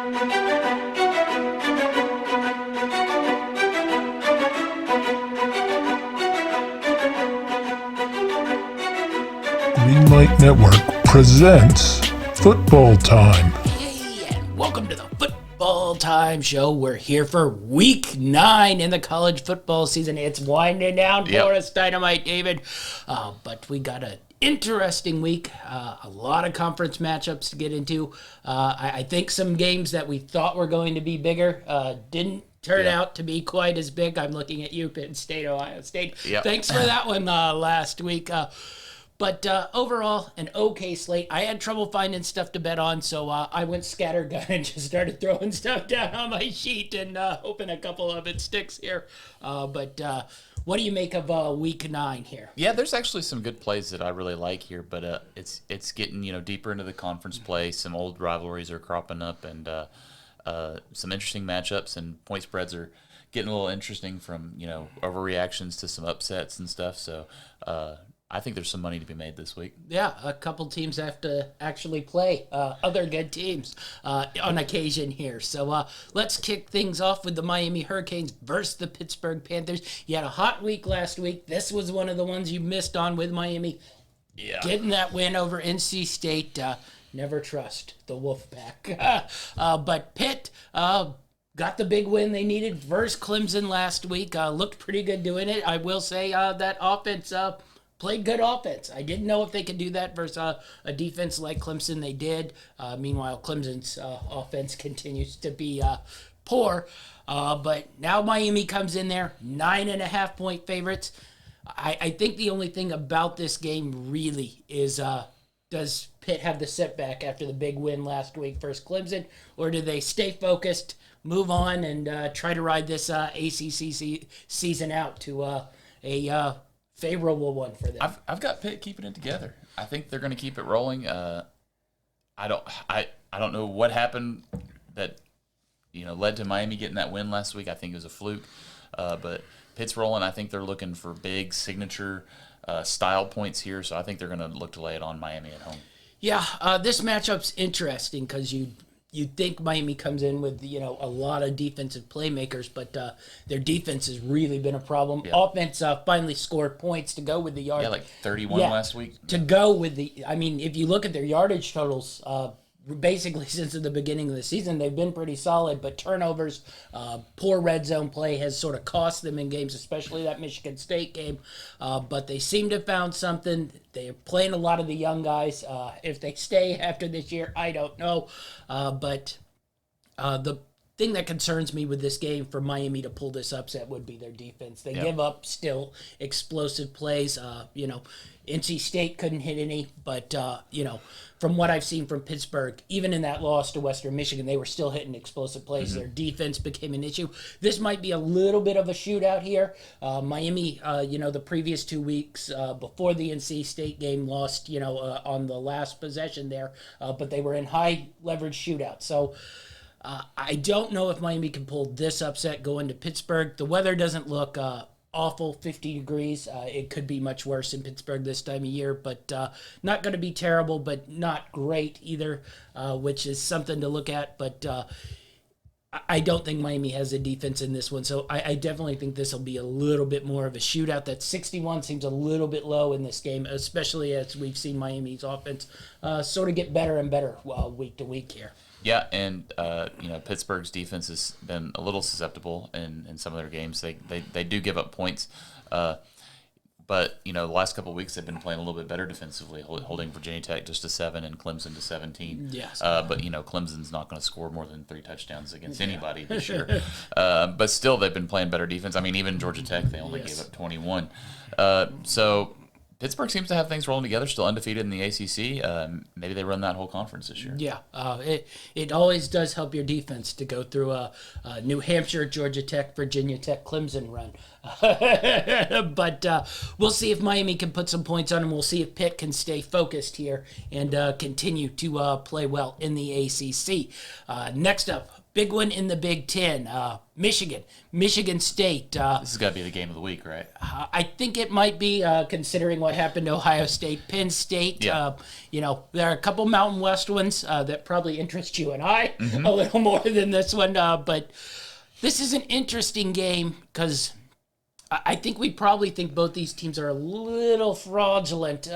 Greenlight Network presents Football Time. Hey, and welcome to the Football Time Show. We're here for week 9 in the college football season. It's winding down for us, Dynamite, David. But we got an interesting week. A lot of conference matchups to get into. I think some games that we thought were going to be bigger didn't turn out to be quite as big. I'm looking at you, Pitt State, Ohio State. Thanks for that one last week. But overall, an okay slate. I had trouble finding stuff to bet on, so I went scattergun and just started throwing stuff down on my sheet and hoping a couple of it sticks here. But what do you make of week 9 here? Yeah, there's actually some good plays that I really like here, but it's getting deeper into the conference play. Some old rivalries are cropping up, and some interesting matchups and point spreads are getting a little interesting from overreactions to some upsets and stuff. So. I think there's some money to be made this week. Yeah, a couple teams have to actually play other good teams on occasion here. So let's kick things off with the Miami Hurricanes versus the Pittsburgh Panthers. You had a hot week last week. This was one of the ones you missed on with Miami. Yeah. Getting that win over NC State. Never trust the Wolfpack. But Pitt got the big win they needed versus Clemson last week. Looked pretty good doing it. I will say that offense... played good offense. I didn't know if they could do that versus a defense like Clemson. They did. Meanwhile, Clemson's offense continues to be poor. But now Miami comes in there, 9.5-point favorites. I think the only thing about this game really is does Pitt have the setback after the big win last week versus Clemson, or do they stay focused, move on, and try to ride this ACC season out to a favorable one for them? I've got Pitt keeping it together. I think they're going to keep it rolling. I don't know what happened that led to Miami getting that win last week. I think it was a fluke, but Pitt's rolling. I think they're looking for big signature style points here, so I think they're going to look to lay it on Miami at home. Yeah, this matchup's interesting because you'd think Miami comes in with, a lot of defensive playmakers, but their defense has really been a problem. Yeah. Offense finally scored points to go with the yardage. Yeah, like 31 last week. To go with if you look at their yardage totals, basically since the beginning of the season, they've been pretty solid, but turnovers, poor red zone play has sort of cost them in games, especially that Michigan State game. But they seem to have found something. They're playing a lot of the young guys. If they stay after this year, I don't know. But the thing that concerns me with this game for Miami to pull this upset would be their defense. They give up still explosive plays. NC State couldn't hit any, but, from what I've seen from Pittsburgh, even in that loss to Western Michigan, they were still hitting explosive plays. Mm-hmm. Their defense became an issue. This might be a little bit of a shootout here. Miami, the previous 2 weeks before the NC State game lost, on the last possession there, but they were in high leverage shootouts. So I don't know if Miami can pull this upset going to Pittsburgh. The weather doesn't look awful, 50 degrees. It could be much worse in Pittsburgh this time of year, but not going to be terrible, but not great either, which is something to look at. But I don't think Miami has a defense in this one, so I definitely think this will be a little bit more of a shootout. That 61 seems a little bit low in this game, especially as we've seen Miami's offense sort of get better and better week to week here. Yeah, and Pittsburgh's defense has been a little susceptible in some of their games. They do give up points, but the last couple of weeks they've been playing a little bit better defensively, holding Virginia Tech just to 7 and Clemson to 17. Yes, but Clemson's not going to score more than 3 touchdowns against anybody this year. But still, they've been playing better defense. I mean, even Georgia Tech, they only gave up 21. So Pittsburgh seems to have things rolling together, still undefeated in the ACC. Maybe they run that whole conference this year. Yeah, it always does help your defense to go through a New Hampshire, Georgia Tech, Virginia Tech, Clemson run. But we'll see if Miami can put some points on them. We'll see if Pitt can stay focused here and continue to play well in the ACC. Next up, Big one in the Big Ten. Michigan State. This has got to be the game of the week, right? I think it might be, considering what happened to Ohio State, Penn State. Yeah. There are a couple Mountain West ones that probably interest you and I a little more than this one. But this is an interesting game because I think we probably think both these teams are a little fraudulent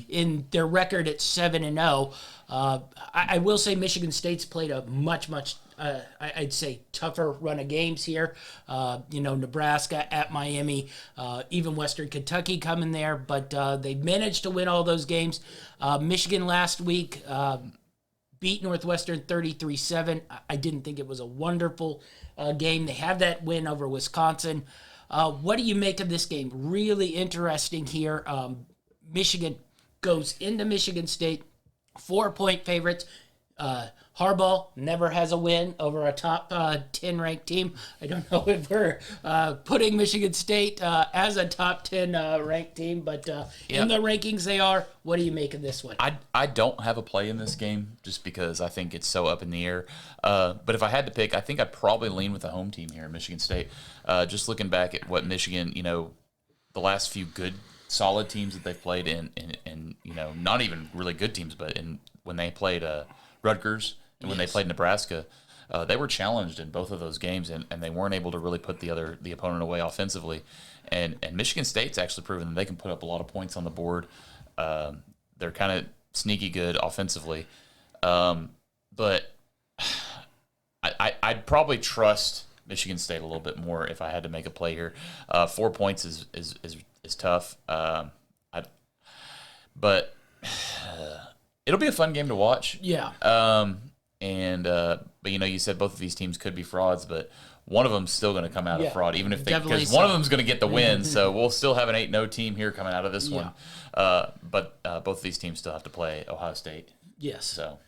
in their record at 7-0. I will say Michigan State's played a much I'd say tougher run of games here. Nebraska at Miami, even Western Kentucky coming there, but they managed to win all those games. Michigan last week beat Northwestern 33-7. I didn't think it was a wonderful game. They have that win over Wisconsin. What do you make of this game? Really interesting here. Michigan goes into Michigan State, 4-point favorites. Harbaugh never has a win over a top 10 ranked team. I don't know if we're putting Michigan State as a top 10 ranked team, but in the rankings they are. What do you make of this one? I don't have a play in this game just because I think it's so up in the air. But if I had to pick, I think I'd probably lean with the home team here in Michigan State. Just looking back at what Michigan, the last few good, solid teams that they've played in not even really good teams, but when they played Rutgers and when they played Nebraska, they were challenged in both of those games, and they weren't able to really put the opponent away offensively. And Michigan State's actually proven that they can put up a lot of points on the board. They're kind of sneaky good offensively, but I'd probably trust Michigan State a little bit more if I had to make a play here. 4 points is tough, but it'll be a fun game to watch. Yeah. But you said both of these teams could be frauds, but one of them's still going to come out a fraud, even if because one of them's going to get the win. So we'll still have an 8-0 team here coming out of this one. But both of these teams still have to play Ohio State. Yes. So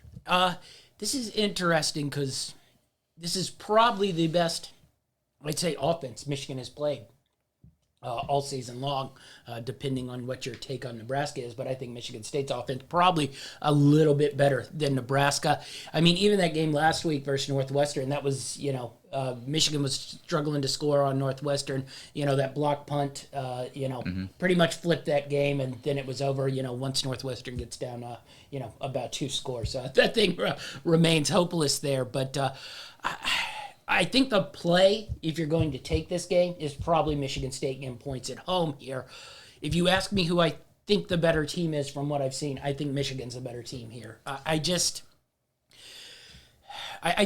this is interesting because this is probably the best, I'd say, offense Michigan has played all season long, depending on what your take on Nebraska is. But I think Michigan State's offense probably a little bit better than Nebraska. I mean, even that game last week versus Northwestern, that was, Michigan was struggling to score on Northwestern. That block punt, pretty much flipped that game, and then it was over, once Northwestern gets down, about 2 scores. So that thing remains hopeless there. But I think the play, if you're going to take this game, is probably Michigan State getting points at home here. If you ask me who I think the better team is from what I've seen, I think Michigan's a better team here. I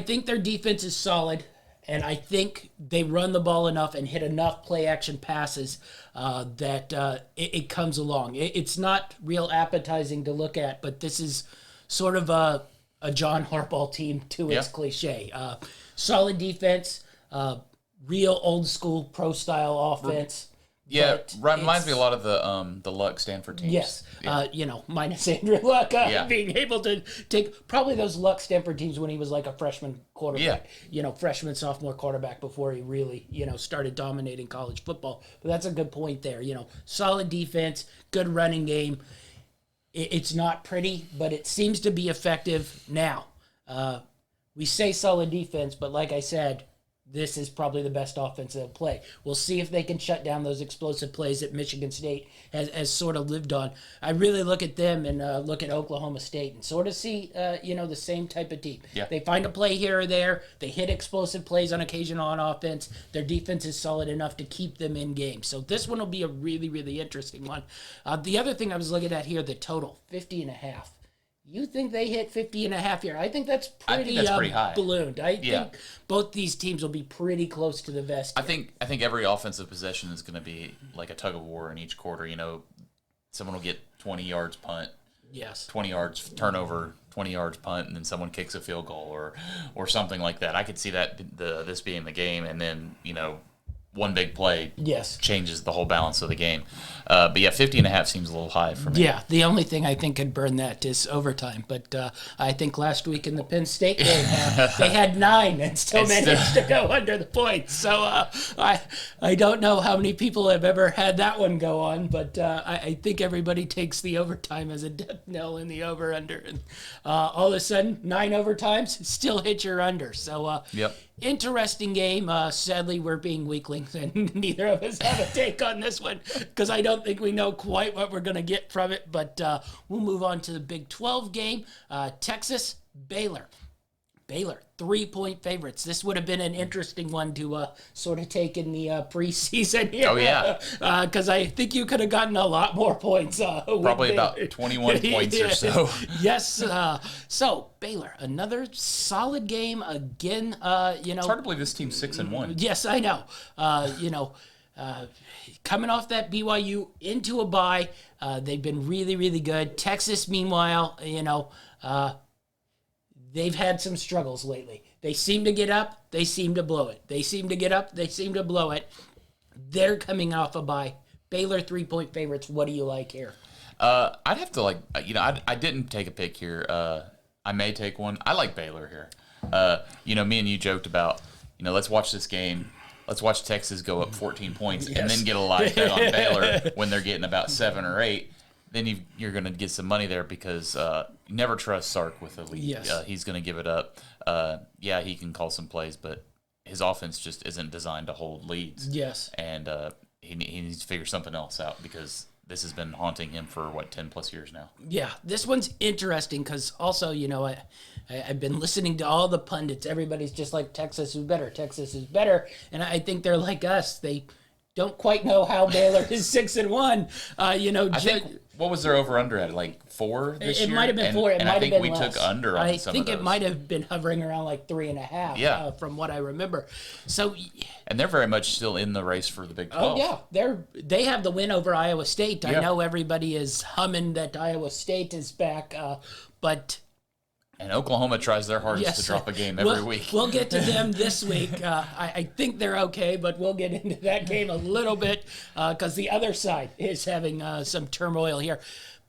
think their defense is solid, and I think they run the ball enough and hit enough play-action passes that it comes along. It's not real appetizing to look at, but this is sort of a John Harbaugh team to its cliche. Solid defense, real old-school pro-style offense. Yeah, reminds me a lot of the Luck Stanford teams. Yes, minus Andrew Luck being able to take probably those Luck Stanford teams when he was like a freshman quarterback, freshman, sophomore quarterback before he really, started dominating college football. But that's a good point there. Solid defense, good running game. It's not pretty, but it seems to be effective now. We say solid defense, but like I said, this is probably the best offense they'll play. We'll see if they can shut down those explosive plays that Michigan State has sort of lived on. I really look at them and look at Oklahoma State and sort of see, the same type of team. Yeah. They find a play here or there. They hit explosive plays on occasion on offense. Their defense is solid enough to keep them in games. So this one will be a really, really interesting one. The other thing I was looking at here, the total, 50.5. You think they hit 50.5 here? I think that's pretty high. Ballooned. I think both these teams will be pretty close to the vest. I think every offensive possession is going to be like a tug of war in each quarter. Someone will get 20 yards punt, 20 yards turnover, 20 yards punt, and then someone kicks a field goal or something like that. I could see that this being the game, and then one big play Yes. changes the whole balance of the game. But yeah, 50.5 seems a little high for me. Yeah, the only thing I think could burn that is overtime. But I think last week in the Penn State game, they had 9 and still managed to go under the points. So I don't know how many people have ever had that one go on, but I think everybody takes the overtime as a death knell in the over-under. And all of a sudden, 9 overtimes, still hit your under. So Yep. interesting game. Sadly, we're being weaklings, and neither of us have a take on this one because I don't think we know quite what we're going to get from it. But we'll move on to the Big 12 game. Texas, Baylor. Baylor, 3-point favorites. This would have been an interesting one to sort of take in the preseason here. Oh, yeah. Because I think you could have gotten a lot more points. Probably about 21 points or so. Yes. So, Baylor, another solid game. Again, It's hard to believe this team's 6-1. Yes, I know. Coming off that BYU into a bye, they've been really, really good. Texas, meanwhile, they've had some struggles lately. They seem to get up, they seem to blow it. They seem to get up, they seem to blow it. They're coming off a bye. Baylor 3-point favorites. What do you like here? I'd have to I didn't take a pick here. I may take one. I like Baylor here. Me and you joked about, let's watch this game. Let's watch Texas go up 14 points and then get a live bet on Baylor when they're getting about 7 or 8. Then you're going to get some money there because you never trust Sark with the lead. Yes. He's going to give it up. He can call some plays, but his offense just isn't designed to hold leads. Yes. And he needs to figure something else out because this has been haunting him for, 10-plus years now. Yeah, this one's interesting because also, I've been listening to all the pundits. Everybody's just like, Texas is better, Texas is better. And I think they're like us. They don't quite know how Baylor is 6-1. I think, what was their over-under at? 4 this year? It might have been 4. It might have been I think we less. took under on some of those. I think it might have been hovering around 3.5 from what I remember. So, and they're very much still in the race for the Big 12. Oh, yeah. They have the win over Iowa State. Yeah. I know everybody is humming that Iowa State is back, but... And Oklahoma tries their hardest to drop a game every week. We'll get to them this week. I think they're okay, but we'll get into that game a little bit because the other side is having some turmoil here.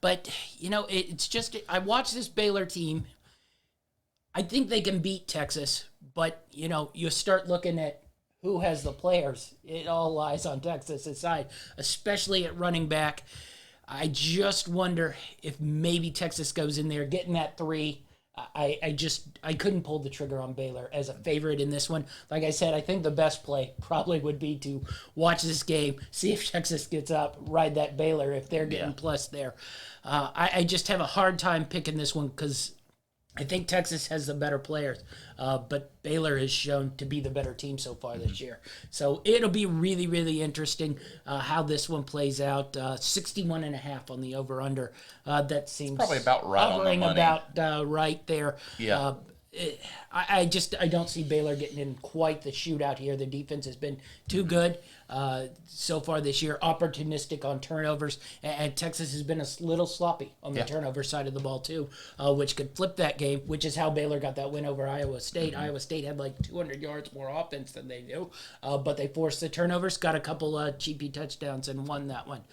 But, it's just, I watch this Baylor team. I think they can beat Texas, but, you start looking at who has the players. It all lies on Texas' side, especially at running back. I just wonder if maybe Texas goes in there getting that 3. I couldn't pull the trigger on Baylor as a favorite in this one. Like I said, I think the best play probably would be to watch this game, see if Texas gets up, ride that Baylor if they're getting plus there. I just have a hard time picking this one because I think Texas has the better players, but Baylor has shown to be the better team so far this year. So it'll be really, really interesting how this one plays out. 61.5 on the over-under. That seems probably about right on the money. About right there. Yeah. I don't see Baylor getting in quite the shootout here. The defense has been too good so far this year, opportunistic on turnovers, and Texas has been a little sloppy on the turnover side of the ball too, which could flip that game, which is how Baylor got that win over Iowa State. Mm-hmm. Iowa State had 200 yards more offense than they do, but they forced the turnovers, got a couple cheapy touchdowns, and won that one.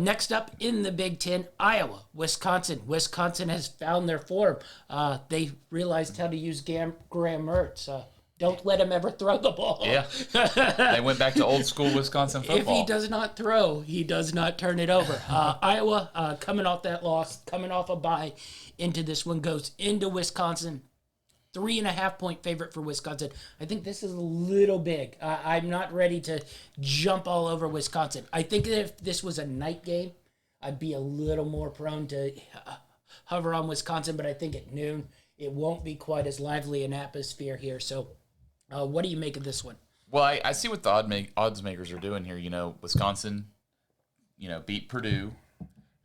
Next up in the Big Ten, Iowa, Wisconsin. Wisconsin has found their form. They realized how to use Graham Mertz. Don't let him ever throw the ball. Yeah. They went back to old school Wisconsin football. If he does not throw, he does not turn it over. Iowa, coming off that loss, coming off a bye into this one, goes into Wisconsin. 3.5-point favorite for Wisconsin. I think this is a little big. I'm not ready to jump all over Wisconsin. I think that if this was a night game, I'd be a little more prone to hover on Wisconsin, but I think at noon, it won't be quite as lively an atmosphere here. So what do you make of this one? Well, I see what the odds makers are doing here. Wisconsin, beat Purdue,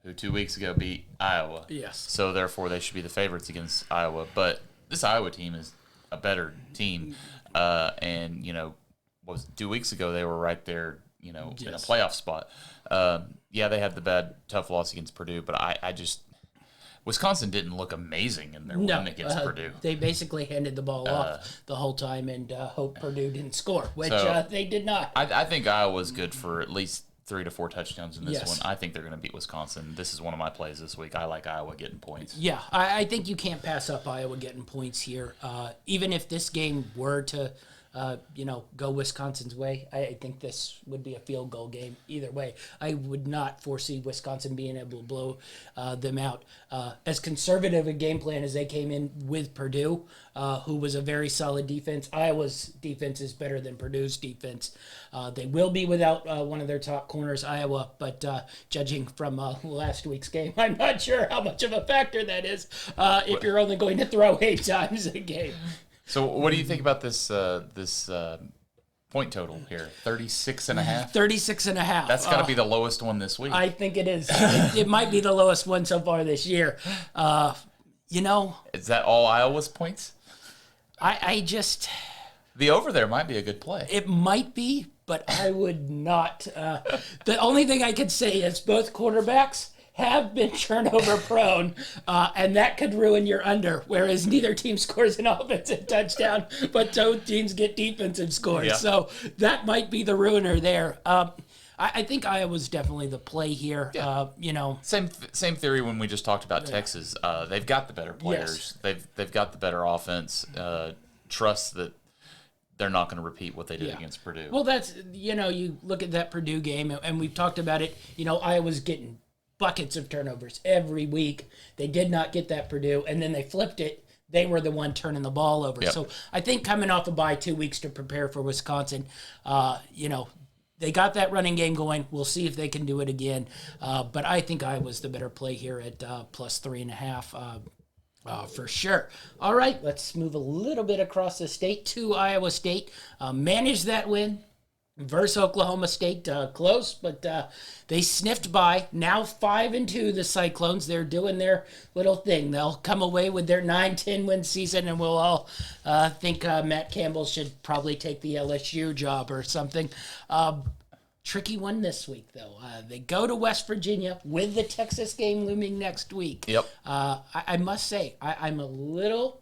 who 2 weeks ago beat Iowa. Yes. So, therefore, they should be the favorites against Iowa. But this Iowa team is a better team. And, was 2 weeks ago they were right there, in a playoff spot. They had the bad, tough loss against Purdue. But Wisconsin didn't look amazing in their win against Purdue. They basically handed the ball off the whole time and hoped Purdue didn't score, which they did not. I think Iowa's good for at least 3 to 4 touchdowns in this one. I think they're going to beat Wisconsin. This is one of my plays this week. I like Iowa getting points. Yeah, I think you can't pass up Iowa getting points here. Even if this game were to go Wisconsin's way, I think this would be a field goal game either way. I would not foresee Wisconsin being able to blow them out. As conservative a game plan as they came in with Purdue, who was a very solid defense, Iowa's defense is better than Purdue's defense. They will be without one of their top corners, Iowa, but judging from last week's game, I'm not sure how much of a factor that is if you're only going to throw 8 times a game. So what do you think about this point total here? 36.5? 36.5. That's got to be the lowest one this week. I think it is. It might be the lowest one so far this year. Is that all Iowa's points? I just... The over there might be a good play. It might be, but I would not. The only thing I could say is both quarterbacks have been turnover prone, and that could ruin your under, whereas neither team scores an offensive touchdown, but both teams get defensive scores. Yeah. So that might be the ruiner there. I think Iowa's definitely the play here. Yeah. Same theory when we just talked about Texas. They've got the better players. Yes. They've got the better offense. Trust that they're not going to repeat what they did against Purdue. Well, that's, you look at that Purdue game, and we've talked about it. Iowa's getting buckets of turnovers every week. They did not get that Purdue, and then they flipped it. They were the one turning the ball over. Yep. So I think coming off a bye 2 weeks to prepare for Wisconsin, they got that running game going. We'll see if they can do it again. But I think Iowa's the better play here at plus 3.5. For sure. All right, let's move a little bit across the state to Iowa State. Managed that win versus Oklahoma State. Close, but they sniffed by. Now 5-2, the Cyclones. They're doing their little thing. They'll come away with their 9-10 win season, and we'll all think Matt Campbell should probably take the LSU job or something. Tricky one this week, though. They go to West Virginia with the Texas game looming next week. Yep. I must say, I'm a little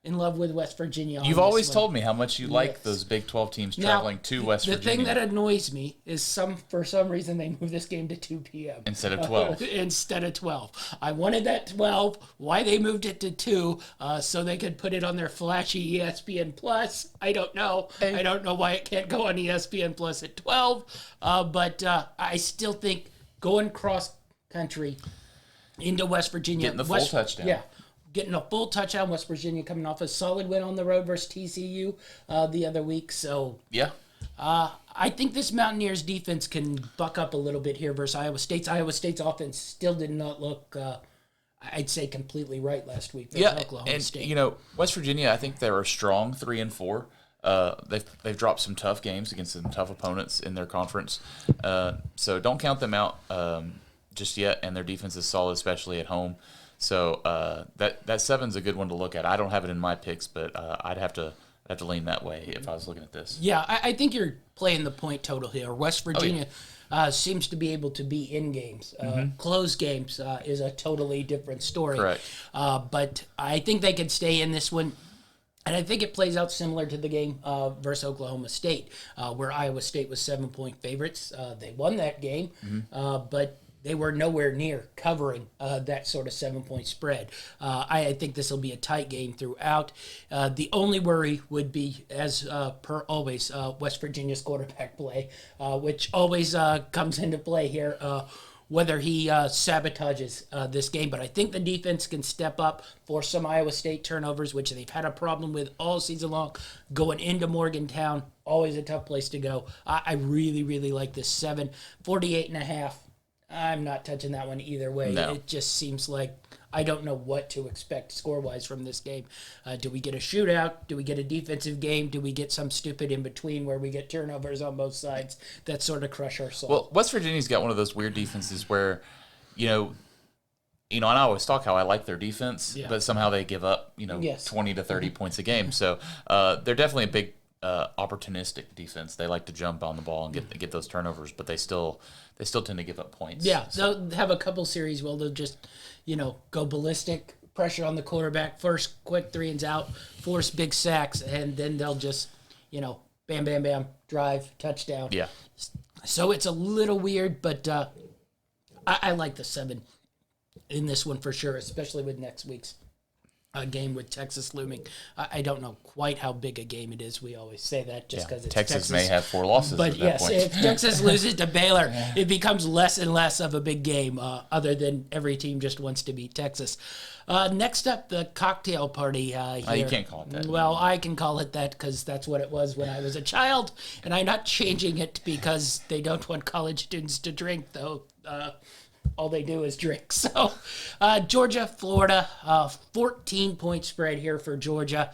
in love with West Virginia. You've always told me how much you like those Big 12 teams traveling to West Virginia. The thing that annoys me is for some reason they moved this game to 2 p.m. Instead of 12. Instead of 12. I wanted that 12. Why they moved it to 2 so they could put it on their flashy ESPN Plus. I don't know. I don't know why it can't go on ESPN Plus at 12. But I still think going cross country into West Virginia. Getting the full touchdown. Yeah. Getting a full touchdown, West Virginia coming off a solid win on the road versus TCU the other week. So yeah, I think this Mountaineers defense can buck up a little bit here versus Iowa State's. Iowa State's offense still did not look, I'd say, completely right last week versus Oklahoma State. West Virginia, I think they're a strong 3-4. They've dropped some tough games against some tough opponents in their conference. So don't count them out just yet, and their defense is solid, especially at home. So that 7's a good one to look at. I don't have it in my picks, but I'd have to lean that way if I was looking at this. Yeah, I think you're playing the point total here. West Virginia seems to be able to be in games. Close games is a totally different story. Correct. But I think they could stay in this one. And I think it plays out similar to the game versus Oklahoma State, where Iowa State was 7-point favorites. They won that game, but they were nowhere near covering that sort of 7-point spread. I think this will be a tight game throughout. The only worry would be, as per always, West Virginia's quarterback play, which always comes into play here, whether he sabotages this game. But I think the defense can step up for some Iowa State turnovers, which they've had a problem with all season long. Going into Morgantown, always a tough place to go. I really, really like this 7, 48.5. I'm not touching that one either way. No. It just seems like I don't know what to expect score-wise from this game. Do we get a shootout? Do we get a defensive game? Do we get some stupid in between where we get turnovers on both sides that sort of crush our soul? Well, West Virginia's got one of those weird defenses where, and I always talk how I like their defense, but somehow they give up, 20 to 30 points a game. So they're definitely a big opportunistic defense. They like to jump on the ball and get those turnovers, but they still tend to give up points. Yeah, they'll have a couple series where they'll just, go ballistic, pressure on the quarterback, first quick 3-and out, force big sacks, and then they'll just, bam, bam, bam, drive, touchdown. Yeah. So it's a little weird, but I like the 7 in this one for sure, especially with next week's game with Texas looming. I don't know quite how big a game it is. We always say that just because it's Texas. Texas may have 4 losses but at that yes, point. if Texas loses to Baylor, it becomes less and less of a big game, other than every team just wants to beat Texas. Next up, the cocktail party here. You can't call it that. Well, I can call it that because that's what it was when I was a child, and I'm not changing it because they don't want college students to drink, though. All they do is drink. So, Georgia, Florida, 14-point spread here for Georgia.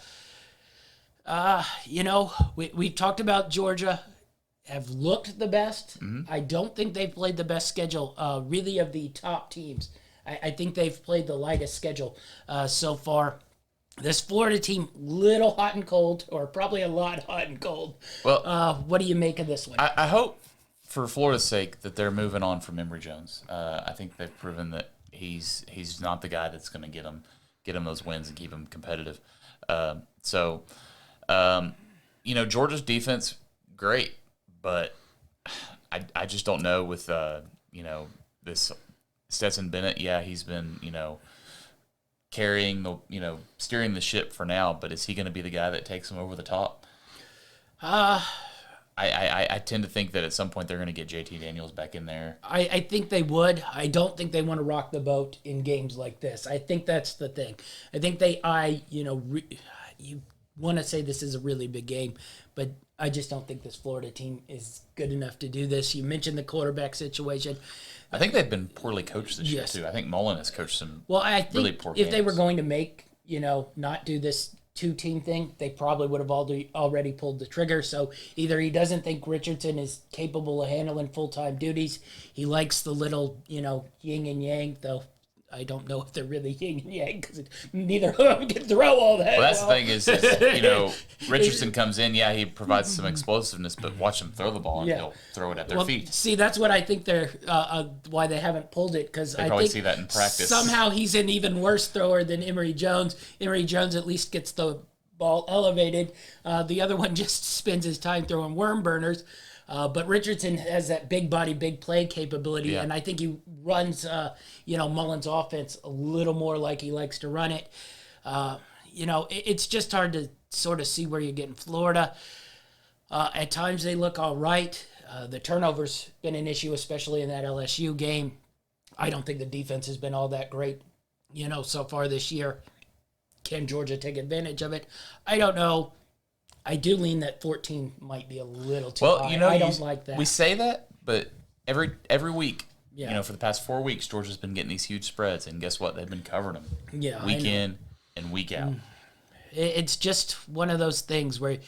We've talked about Georgia have looked the best. Mm-hmm. I don't think they've played the best schedule, really, of the top teams. I think they've played the lightest schedule so far. This Florida team, little hot and cold, or probably a lot hot and cold. Well, what do you make of this one? I hope, for Florida's sake, that they're moving on from Emory Jones. I think they've proven that he's not the guy that's going to get them those wins and keep them competitive. Georgia's defense, great, but I just don't know with this Stetson Bennett. Yeah, he's been carrying the steering the ship for now, but is he going to be the guy that takes them over the top? I tend to think that at some point they're going to get JT Daniels back in there. I think they would. I don't think they want to rock the boat in games like this. I think that's the thing. I think you want to say this is a really big game, but I just don't think this Florida team is good enough to do this. You mentioned the quarterback situation. I think they've been poorly coached this year, too. I think Mullen has coached some really poor if games. they were going to make, not do this 2-team thing, they probably would have already pulled the trigger. So either he doesn't think Richardson is capable of handling full-time duties. He likes the little, yin and yang, though I don't know if they're really yin and yang because neither of them can throw all that. Well, that's the thing is Richardson comes in, he provides some explosiveness, but watch him throw the ball and he'll throw it at their feet. See, that's what I think they're why they haven't pulled it, because I probably think see that in practice. Somehow he's an even worse thrower than Emory Jones. Emory Jones at least gets the ball elevated. The other one just spends his time throwing worm burners. But Richardson has that big body, big play capability, and I think he runs, Mullen's offense a little more like he likes to run it. It's just hard to sort of see where you're getting Florida. At times they look all right. The turnover's been an issue, especially in that LSU game. I don't think the defense has been all that great, so far this year. Can Georgia take advantage of it? I don't know. I do lean that 14 might be a little too high. I don't like that. We say that, but every week, for the past 4 weeks, Georgia's been getting these huge spreads, and guess what? They've been covering them week in and week out. It's just one of those things where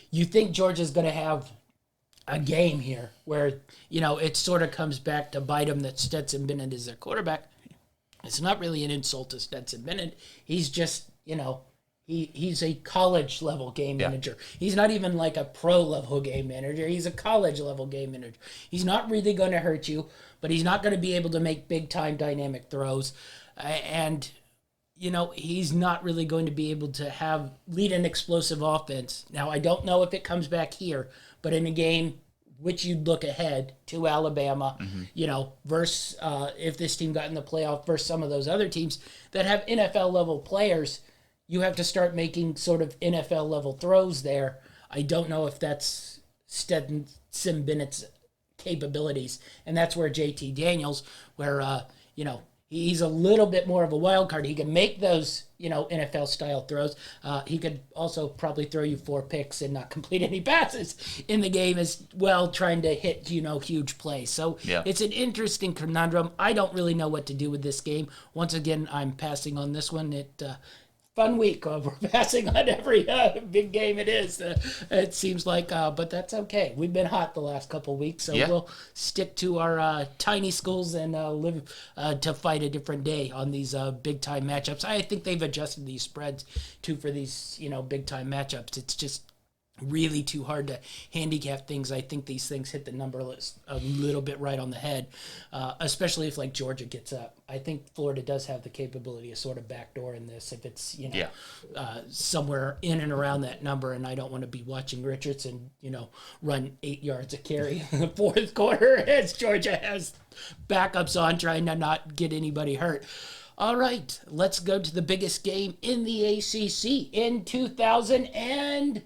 you think Georgia's going to have a game here where, it sort of comes back to bite them that Stetson Bennett is their quarterback. It's not really an insult to Stetson Bennett. He's just, He's a college-level game manager. He's not even like a pro-level game manager. He's a college-level game manager. He's not really going to hurt you, but he's not going to be able to make big-time dynamic throws. And, he's not really going to be able to lead an explosive offense. Now, I don't know if it comes back here, but in a game which you'd look ahead to Alabama, versus if this team got in the playoff versus some of those other teams that have NFL-level players, you have to start making sort of NFL-level throws there. I don't know if that's Stetson Bennett's capabilities. And that's where JT Daniels, where, he's a little bit more of a wild card. He can make those, NFL-style throws. He could also probably throw you 4 picks and not complete any passes in the game as well, trying to hit, huge plays. So It's an interesting conundrum. I don't really know what to do with this game. Once again, I'm passing on this one. Fun week. We're passing on every big game it is. It seems like, but that's okay. We've been hot the last couple of weeks, so we'll stick to our tiny schools and live to fight a different day on these big-time matchups. I think they've adjusted these spreads, too, for these, big-time matchups. It's just really too hard to handicap things. I think these things hit the number list a little bit right on the head, especially if like Georgia gets up. I think Florida does have the capability of sort of backdoor in this if it's somewhere in and around that number. And I don't want to be watching Richardson run 8 yards a carry in the fourth quarter as Georgia has backups on trying to not get anybody hurt. All right, let's go to the biggest game in the ACC in 2010.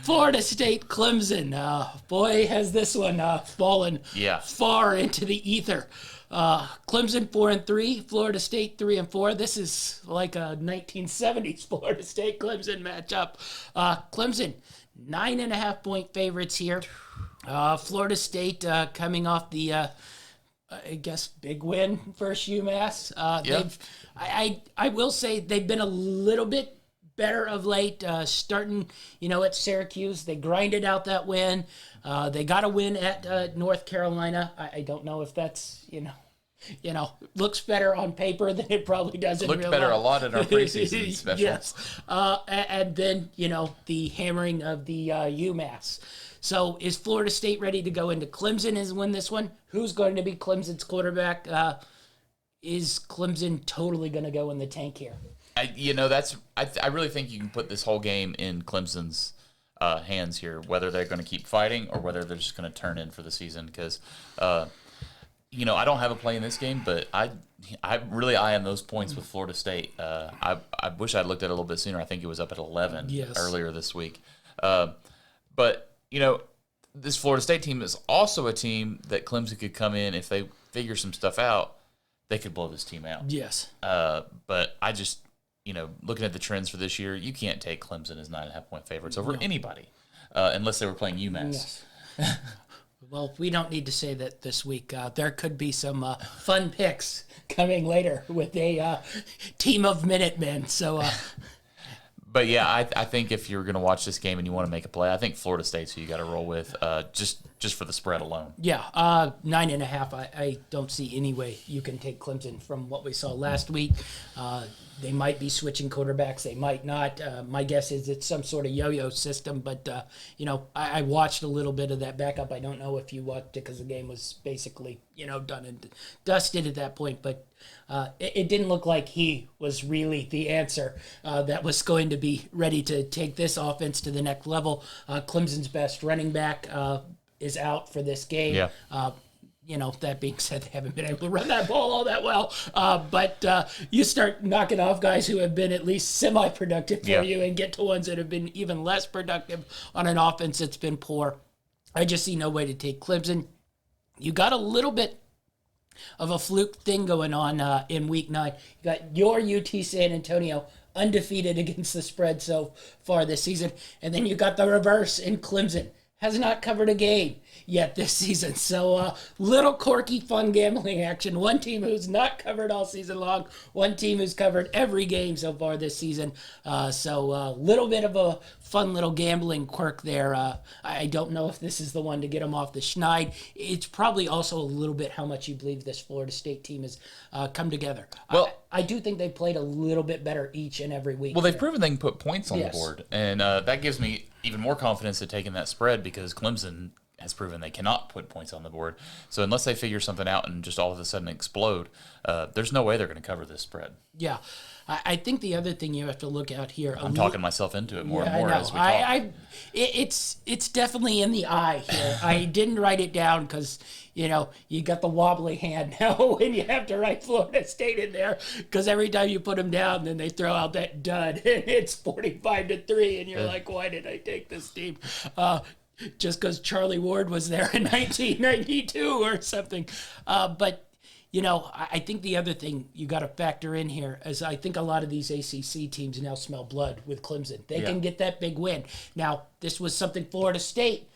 Florida State Clemson. Boy, has this one fallen far into the ether. Clemson 4-3, Florida State 3-4. This is like a 1970s Florida State Clemson matchup. Clemson 9.5-point favorites here. Florida State coming off the I guess big win versus UMass. I will say they've been a little bit better of late, starting, at Syracuse. They grinded out that win. They got a win at North Carolina. I don't know if that's, looks better on paper than it probably does in real life. Looked better a lot in our preseason special. Yes. And then, the hammering of the UMass. So is Florida State ready to go into Clemson and win this one? Who's going to be Clemson's quarterback? Is Clemson totally going to go in the tank here? I really think you can put this whole game in Clemson's hands here, whether they're going to keep fighting or whether they're just going to turn in for the season. Because, I don't have a play in this game, but I really eye on those points with Florida State. I wish I'd looked at it a little bit sooner. I think it was up at 11 earlier this week. But, this Florida State team is also a team that Clemson could come in if they figure some stuff out. They could blow this team out. Yes. But I just, looking at the trends for this year, you can't take Clemson as 9.5-point favorites over anybody, unless they were playing UMass. Yes. Well, we don't need to say that this week. There could be some fun picks coming later with a team of Minutemen. So, but yeah, I think if you're going to watch this game and you want to make a play, I think Florida State's who you got to roll with, just for the spread alone. Yeah, 9.5. I don't see any way you can take Clemson from what we saw last week. They might be switching quarterbacks. They might not. My guess is it's some sort of yo-yo system. But, I watched a little bit of that backup. I don't know if you watched it because the game was basically, done and dusted at that point. But it didn't look like he was really the answer that was going to be ready to take this offense to the next level. Clemson's best running back is out for this game. Yeah. That being said, they haven't been able to run that ball all that well. But you start knocking off guys who have been at least semi-productive for you and get to ones that have been even less productive on an offense that's been poor. I just see no way to take Clemson. You got a little bit of a fluke thing going on in Week 9. You got your UT San Antonio undefeated against the spread so far this season. And then you got the reverse in Clemson. Has not covered a game yet this season. So little quirky, fun gambling action. One team who's not covered all season long. One team who's covered every game so far this season. So a little bit of a fun little gambling quirk there. I don't know if this is the one to get them off the schneid. It's probably also a little bit how much you believe this Florida State team has come together. Well, I do think they played a little bit better each and every week. Well, they've proven they can put points on the board. And that gives me even more confidence in taking that spread because Clemson has proven they cannot put points on the board. So unless they figure something out and just all of a sudden explode, there's no way they're going to cover this spread. Yeah. I think the other thing you have to look at here... I'm talking myself into it more and more as we talk. It's definitely in the eye here. I didn't write it down because, you got the wobbly hand now when you have to write Florida State in there because every time you put them down, then they throw out that dud and it's 45-3 and you're like, why did I take this team? Just because Charlie Ward was there in 1992 or something. But I think the other thing you got to factor in here is I think a lot of these ACC teams now smell blood with Clemson. They can get that big win. Now, this was something Florida State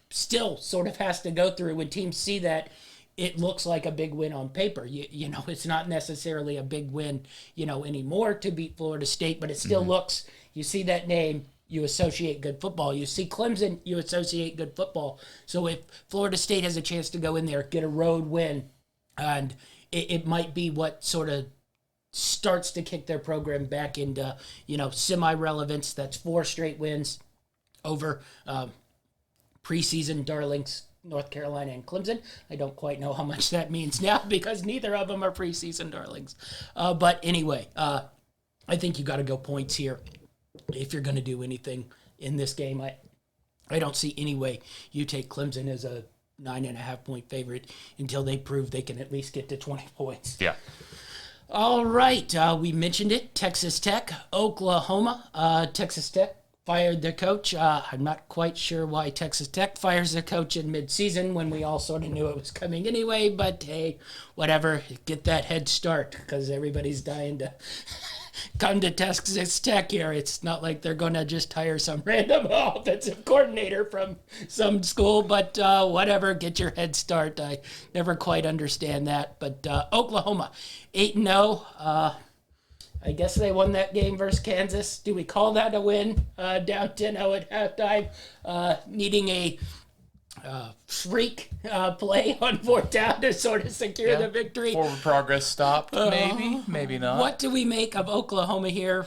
still sort of has to go through. When teams see that, it looks like a big win on paper. It's not necessarily a big win, anymore to beat Florida State, but it still looks, you see that name, you associate good football. You see Clemson, you associate good football. So if Florida State has a chance to go in there, get a road win, and it might be what sort of starts to kick their program back into, semi-relevance. That's 4 straight wins over preseason darlings North Carolina and Clemson. I don't quite know how much that means now because neither of them are preseason darlings. But anyway, I think you got to go points here if you're going to do anything in this game. I don't see any way you take Clemson as a 9.5-point favorite until they prove they can at least get to 20 points. Yeah. All right, we mentioned it. Texas Tech, Oklahoma. Texas Tech fired their coach. I'm not quite sure why Texas Tech fires their coach in midseason when we all sort of knew it was coming anyway, but hey, whatever. Get that head start because everybody's dying to come to Texas Tech here. It's not like they're going to just hire some random offensive coordinator from some school, but whatever. Get your head start. I never quite understand that. But Oklahoma, 8-0. I guess they won that game versus Kansas. Do we call that a win? Down 10-0 at halftime, needing a freak play on 4th down to sort of secure the victory. Forward progress stopped, maybe not. What do we make of Oklahoma here?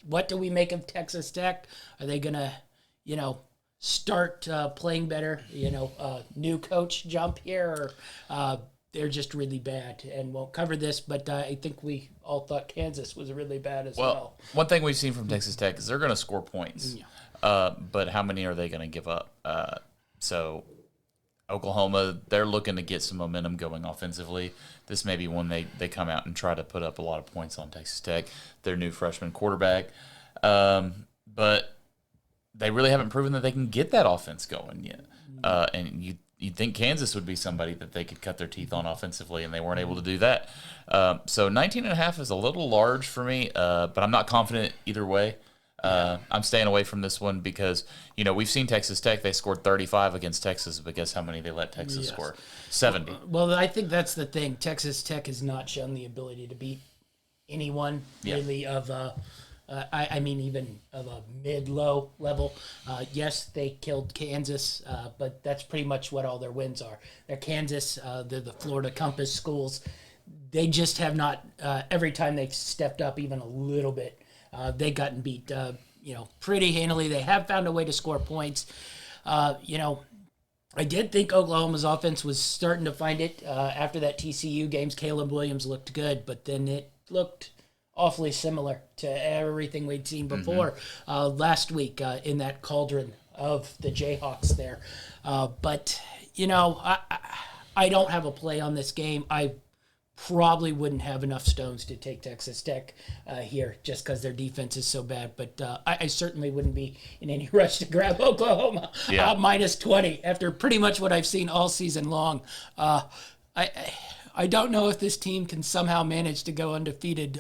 What do we make of Texas Tech? Are they going to, start playing better? New coach jump here, or they're just really bad and won't cover this, but I think we all thought Kansas was really bad as well. One thing we've seen from Texas Tech is they're going to score points, but how many are they going to give up? So Oklahoma, they're looking to get some momentum going offensively. This may be when they come out and try to put up a lot of points on Texas Tech, their new freshman quarterback. But they really haven't proven that they can get that offense going yet. And you'd think Kansas would be somebody that they could cut their teeth on offensively, and they weren't able to do that. So 19.5 is a little large for me, but I'm not confident either way. I'm staying away from this one because, we've seen Texas Tech. They scored 35 against Texas, but guess how many they let Texas score? 70. Well, I think that's the thing. Texas Tech has not shown the ability to beat anyone really of even of a mid-low level. Yes, they killed Kansas, but that's pretty much what all their wins are. They're Kansas, they're the Florida Compass schools. They just have not, every time they've stepped up even a little bit, they've gotten beat, pretty handily. They have found a way to score points. I did think Oklahoma's offense was starting to find it after that TCU games. Caleb Williams looked good, but then it looked awfully similar to everything we'd seen before last week in that cauldron of the Jayhawks there. But I don't have a play on this game. I probably wouldn't have enough stones to take Texas Tech here just because their defense is so bad. But I certainly wouldn't be in any rush to grab Oklahoma minus 20 after pretty much what I've seen all season long. I don't know if this team can somehow manage to go undefeated,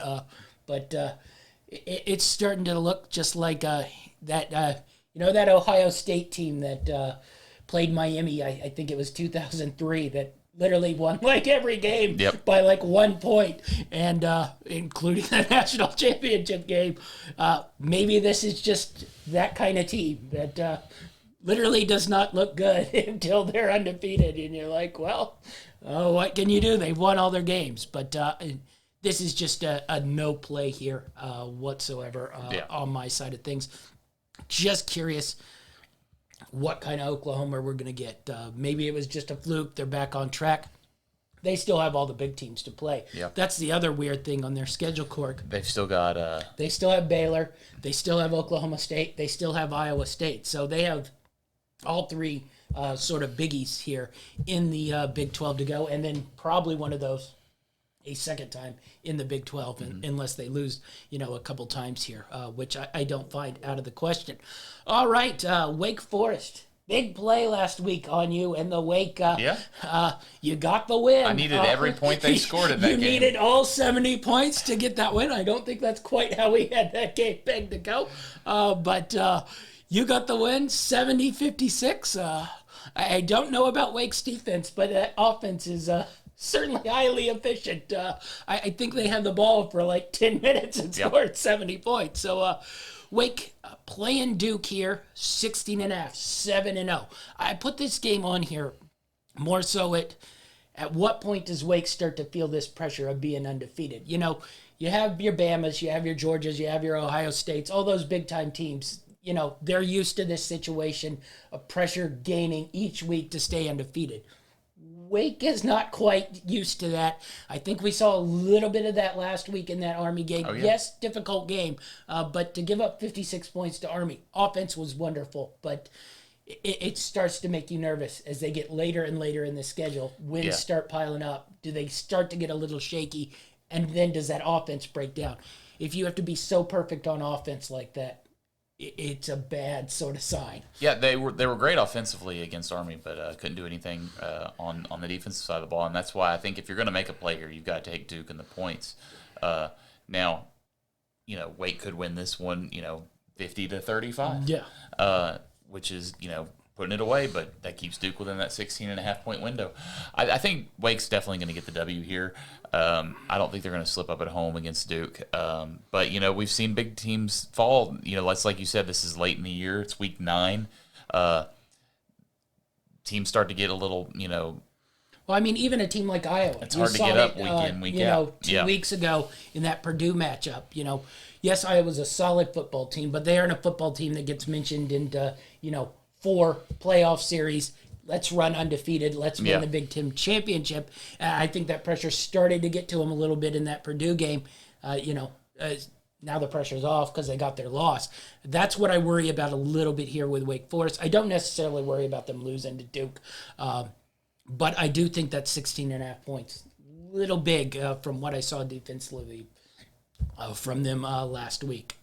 but it's starting to look just like that Ohio State team that played Miami. I think it was 2003 that literally won like every game by like 1 point, and including the national championship game. Maybe this is just that kind of team that literally does not look good until they're undefeated, and you're like, well, what can you do? They've won all their games, but this is just a no play here whatsoever on my side of things. Just curious what kind of Oklahoma we're going to get. Maybe it was just a fluke. They're back on track. They still have all the big teams to play. Yep. That's the other weird thing on their schedule, Cork. They've still got... They still have Baylor. They still have Oklahoma State. They still have Iowa State. So they have all three sort of biggies here in the Big 12 to go, and then probably one of those a second time in the Big 12, unless they lose, a couple times here, which I don't find out of the question. All right, Wake Forest. Big play last week on you and the Wake. You got the win. I needed every point they scored in that game. You needed all 70 points to get that win. I don't think that's quite how we had that game pegged to go. But you got the win, 70-56. I don't know about Wake's defense, but that offense is certainly highly efficient. I think they had the ball for like 10 minutes and scored 70 points. So Wake playing Duke here, 16.5, 7-0. I put this game on here more so At what point does Wake start to feel this pressure of being undefeated? You know, you have your Bamas, you have your Georgias, you have your Ohio States, all those big-time teams. You know, they're used to this situation of pressure gaining each week to stay undefeated. Wake is not quite used to that. I think we saw a little bit of that last week in that Army game. Oh, yeah. Yes, difficult game, but to give up 56 points to Army, offense was wonderful, but it starts to make you nervous as they get later and later in the schedule. Wins start piling up. Do they start to get a little shaky? And then does that offense break down? If you have to be so perfect on offense like that, it's a bad sort of sign. Yeah, they were great offensively against Army, but couldn't do anything on the defensive side of the ball, and that's why I think if you're going to make a play here, you've got to take Duke and the points. Now, you know, Wake could win this one, you know, 50-35. Yeah. Which is, you know, putting it away, but that keeps Duke within that 16.5-point window. I think Wake's definitely going to get the W here. I don't think they're going to slip up at home against Duke. But, you know, we've seen big teams fall. You know, like you said, this is late in the year. It's week 9. Teams start to get a little, you know. Well, I mean, even a team like Iowa. It's hard to get up week in, week you out. know, 2 weeks ago in that Purdue matchup, you know, yes, Iowa's a solid football team, but they aren't a football team that gets mentioned into, you know, 4 playoff series. Let's run undefeated. Let's win the Big Ten championship. I think that pressure started to get to them a little bit in that Purdue game. You know, now the pressure's off because they got their loss. That's what I worry about a little bit here with Wake Forest. I don't necessarily worry about them losing to Duke, but I do think that 16.5 points, little big from what I saw defensively from them last week.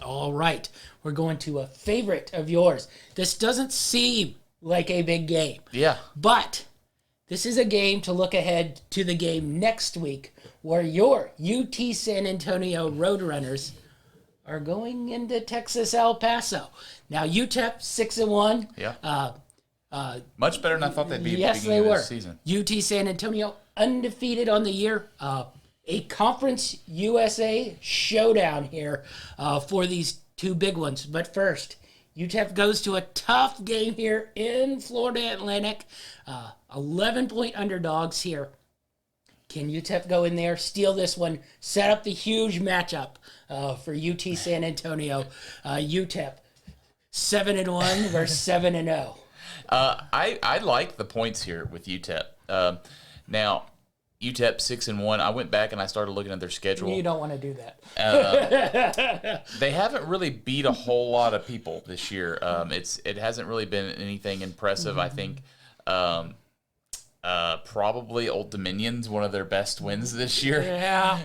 All right, we're going to a favorite of yours. This doesn't seem like a big game. Yeah. But this is a game to look ahead to the game next week where your UT San Antonio Roadrunners are going into Texas El Paso. Now, UTEP 6-1. Yeah. Much better than I thought they'd be Yes, at the they beginning of were. this season. UT San Antonio undefeated on the year. A Conference USA showdown here for these two big ones. But first, UTEP goes to a tough game here in Florida Atlantic. 11-point underdogs here. Can UTEP go in there, steal this one, set up the huge matchup for UT San Antonio? UTEP 7-1 versus 7-0. I like the points here with UTEP. Now, UTEP 6-1. I went back and I started looking at their schedule. You don't want to do that. They haven't really beat a whole lot of people this year. It hasn't really been anything impressive. I think probably Old Dominion's one of their best wins this year. Yeah.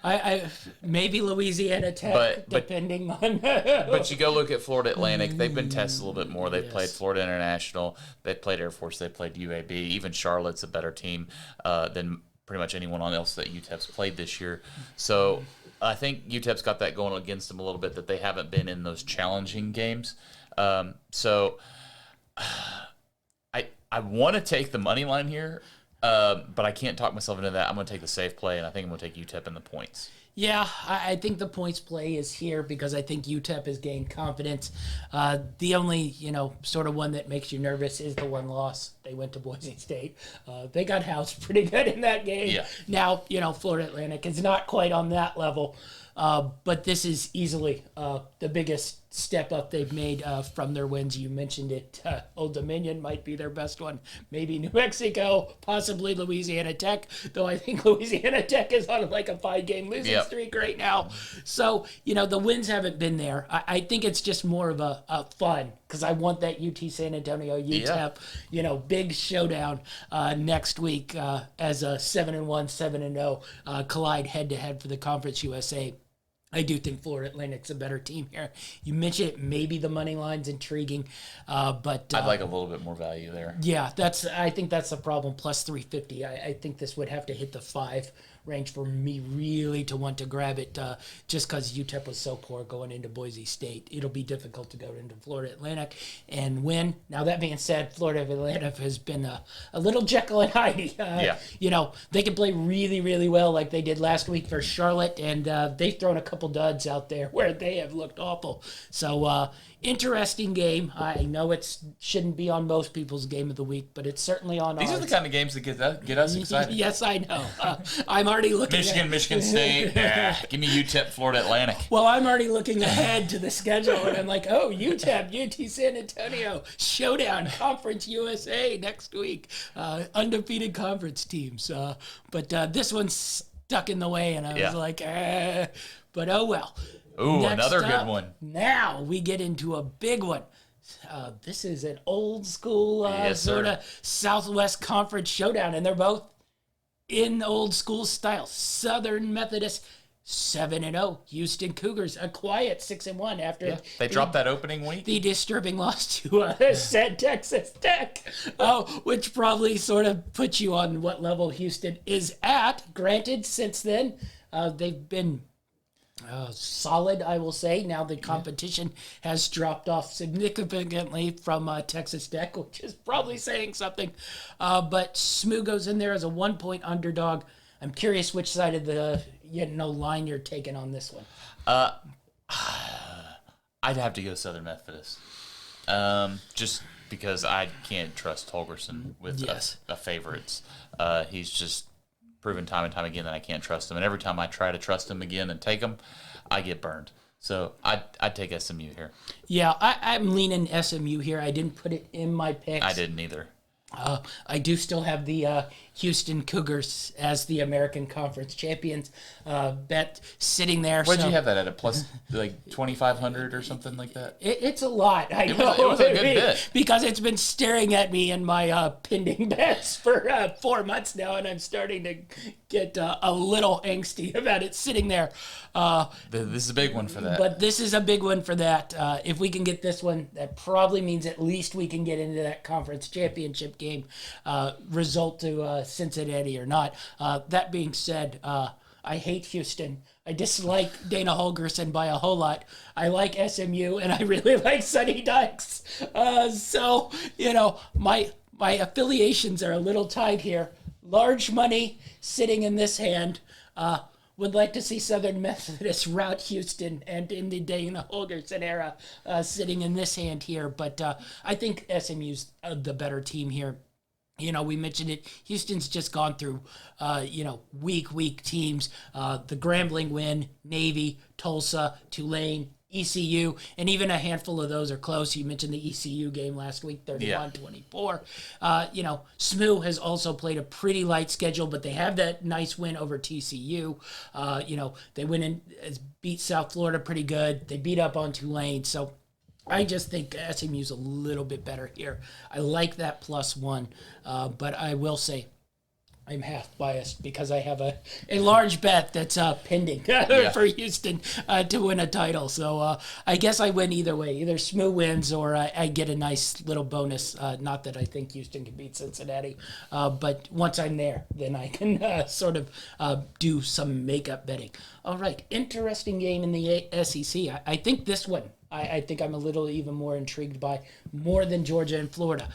I maybe Louisiana Tech, depending on. But you go look at Florida Atlantic. They've been tested a little bit more. They've played Florida International. They've played Air Force. They've played UAB. Even Charlotte's a better team than pretty much anyone else that UTEP's played this year. So I think UTEP's got that going against them a little bit, that they haven't been in those challenging games. So I want to take the money line here. But I can't talk myself into that. I'm going to take the safe play, and I think I'm going to take UTEP in the points. Yeah, I think the points play is here because I think UTEP has gained confidence. The only, sort of one that makes you nervous is the one loss. They went to Boise State. They got housed pretty good in that game. Yeah. Now, Florida Atlantic is not quite on that level. But this is easily the biggest step up they've made from their wins. You mentioned it. Old Dominion might be their best one. Maybe New Mexico, possibly Louisiana Tech, though I think Louisiana Tech is on like a 5-game losing streak right now. So, the wins haven't been there. I think it's just more of a fun because I want that UT San Antonio, UTEP, big showdown next week as a 7-1, 7-0 collide head-to-head for the Conference USA. I do think Florida Atlantic's a better team here. You mentioned it, maybe the money line's intriguing, but I'd like a little bit more value there. Yeah, I think that's the problem. Plus 350. I think this would have to hit the 5 range for me really to want to grab it just because UTEP was so poor going into Boise State. It'll be difficult to go into Florida Atlantic and win. Now, that being said, Florida Atlantic has been a little Jekyll and Hyde. They can play really, really well like they did last week for Charlotte, and they've thrown a couple duds out there where they have looked awful. So, interesting game. I know it shouldn't be on most people's game of the week, but it's certainly on ours. These are the kind of games that get us excited. Yes, I know. I'm already looking Michigan State. Give me UTEP, Florida Atlantic. Well, I'm already looking ahead to the schedule, and I'm like, oh, UTEP, UT San Antonio, showdown, Conference USA next week. Undefeated conference teams. But this one's stuck in the way, and I was like, but oh well. Ooh, Next another up, good one. Now we get into a big one. This is an old school sort of Southwest Conference showdown, and they're both in old school style. Southern Methodist 7-0, Houston Cougars a quiet 6-1 after they dropped that opening week. The disturbing loss to said Texas Tech, which probably sort of puts you on what level Houston is at. Granted, since then they've been solid, I will say. Now the competition has dropped off significantly from Texas Tech, which is probably saying something. But SMU goes in there as a 1-point underdog. I'm curious which side of the line you're taking on this one. I'd have to go Southern Methodist. Just because I can't trust Holgerson with a favorites. He's just proven time and time again that I can't trust him. And every time I try to trust him again and take him, I get burned. So I'd take SMU here. Yeah, I'm leaning SMU here. I didn't put it in my picks. I didn't either. I do still have the Houston Cougars as the American Conference champions bet sitting there. Where'd you have that at? A plus like 2,500 or something like that? It's a lot. I know. It was a good bit. Because it's been staring at me in my pending bets for 4 months now, and I'm starting to get a little angsty about it sitting there. This is a big one for that. But this is a big one for that. If we can get this one, that probably means at least we can get into that conference championship game result to Cincinnati or not. That being said, I hate Houston. I dislike Dana Holgerson by a whole lot. I like SMU, and I really like Sonny Dykes. So, my affiliations are a little tight here. Large money sitting in this hand. Would like to see Southern Methodist rout Houston and in the Dana Holgerson era sitting in this hand here. But I think SMU's the better team here. We mentioned it. Houston's just gone through, weak teams. The Grambling win, Navy, Tulsa, Tulane, ECU, and even a handful of those are close. You mentioned the ECU game last week, 31-24. SMU has also played a pretty light schedule, but they have that nice win over TCU. They went and beat South Florida pretty good. They beat up on Tulane, so I just think SMU's a little bit better here. I like that +1, but I will say I'm half biased because I have a large bet that's pending for Houston to win a title. So I guess I win either way. Either SMU wins or I get a nice little bonus. Not that I think Houston can beat Cincinnati, but once I'm there, then I can sort of do some makeup betting. All right, interesting game in the SEC. I think this one, I think I'm a little even more intrigued by, more than Georgia and Florida.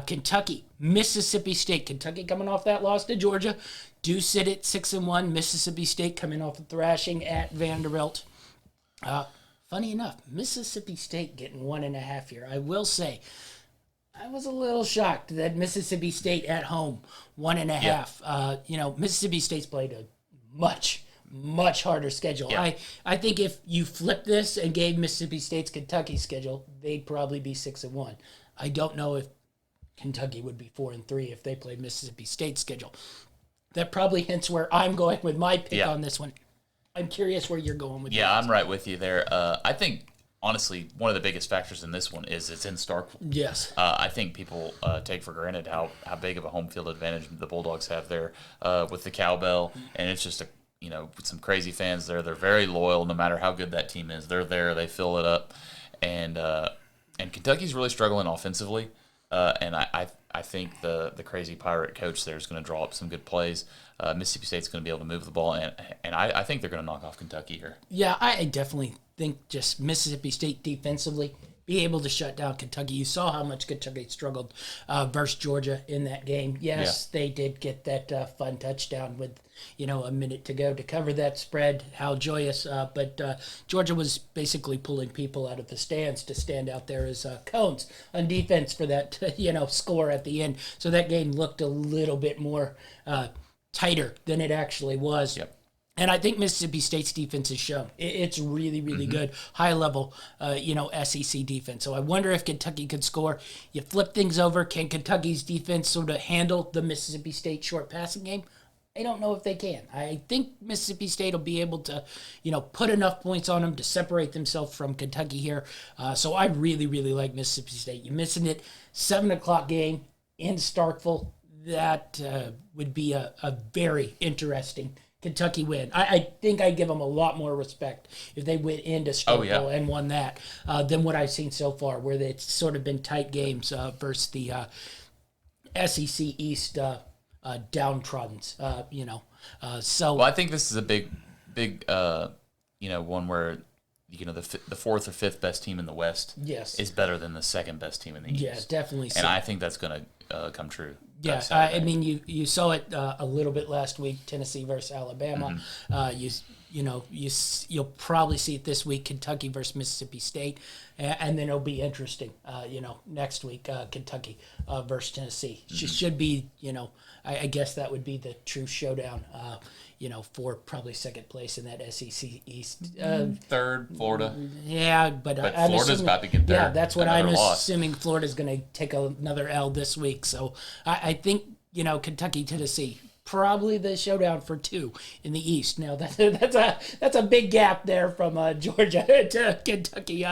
Kentucky, Mississippi State. Kentucky coming off that loss to Georgia. Do sit at 6-1. Mississippi State coming off a thrashing at Vanderbilt. Funny enough, Mississippi State getting 1.5 here. I will say, I was a little shocked that Mississippi State at home, 1.5. Yeah. Mississippi State's played a much harder schedule. Yeah. I think if you flip this and gave Mississippi State's Kentucky schedule, they'd probably be 6-1. I don't know if Kentucky would be 4-3 if they played Mississippi State's schedule. That probably hints where I'm going with my pick on this one. I'm curious where you're going with yours. I'm right with you there. I think, honestly, one of the biggest factors in this one is it's in Starkville. Yes. I think people take for granted how big of a home field advantage the Bulldogs have there with the cowbell, and it's just with some crazy fans there. They're very loyal no matter how good that team is. They're there. They fill it up. And Kentucky's really struggling offensively. and I think the crazy Pirate coach there is going to draw up some good plays. Mississippi State's going to be able to move the ball, and I think they're going to knock off Kentucky here. Yeah, I definitely think just Mississippi State defensively be able to shut down Kentucky. You saw how much Kentucky struggled versus Georgia in that game. Yes, they did get that fun touchdown with a minute to go to cover that spread. How joyous! But Georgia was basically pulling people out of the stands to stand out there as cones on defense for that score at the end. So that game looked a little bit more tighter than it actually was. Yep. And I think Mississippi State's defense has shown it's really, really good, high level, SEC defense. So I wonder if Kentucky could score. You flip things over. Can Kentucky's defense sort of handle the Mississippi State short passing game? I don't know if they can. I think Mississippi State will be able to, put enough points on them to separate themselves from Kentucky here. So I really, really like Mississippi State. You're missing it. 7 o'clock game in Starkville. That would be a very interesting Kentucky win. I think I'd give them a lot more respect if they went into Starkville and won that than what I've seen so far, where it's sort of been tight games versus the SEC East downtrodden. So I think this is a big, one where the fourth or fifth best team in the West is better than the second best team in the East. Yeah, definitely. And I think that's going to come true. Yeah, I mean, you saw it a little bit last week, Tennessee versus Alabama. You'll probably see it this week, Kentucky versus Mississippi State, and then it'll be interesting. Next week, Kentucky versus Tennessee. Should be, I guess that would be the true showdown. For probably second place in that SEC East. Third, Florida. Yeah, but I'm Florida's assuming, about to get there. Yeah, that's what I'm loss. assuming. Florida's going to take another L this week. So I think, Kentucky, Tennessee, probably the showdown for 2 in the East. Now, that's a big gap there from Georgia to Kentucky,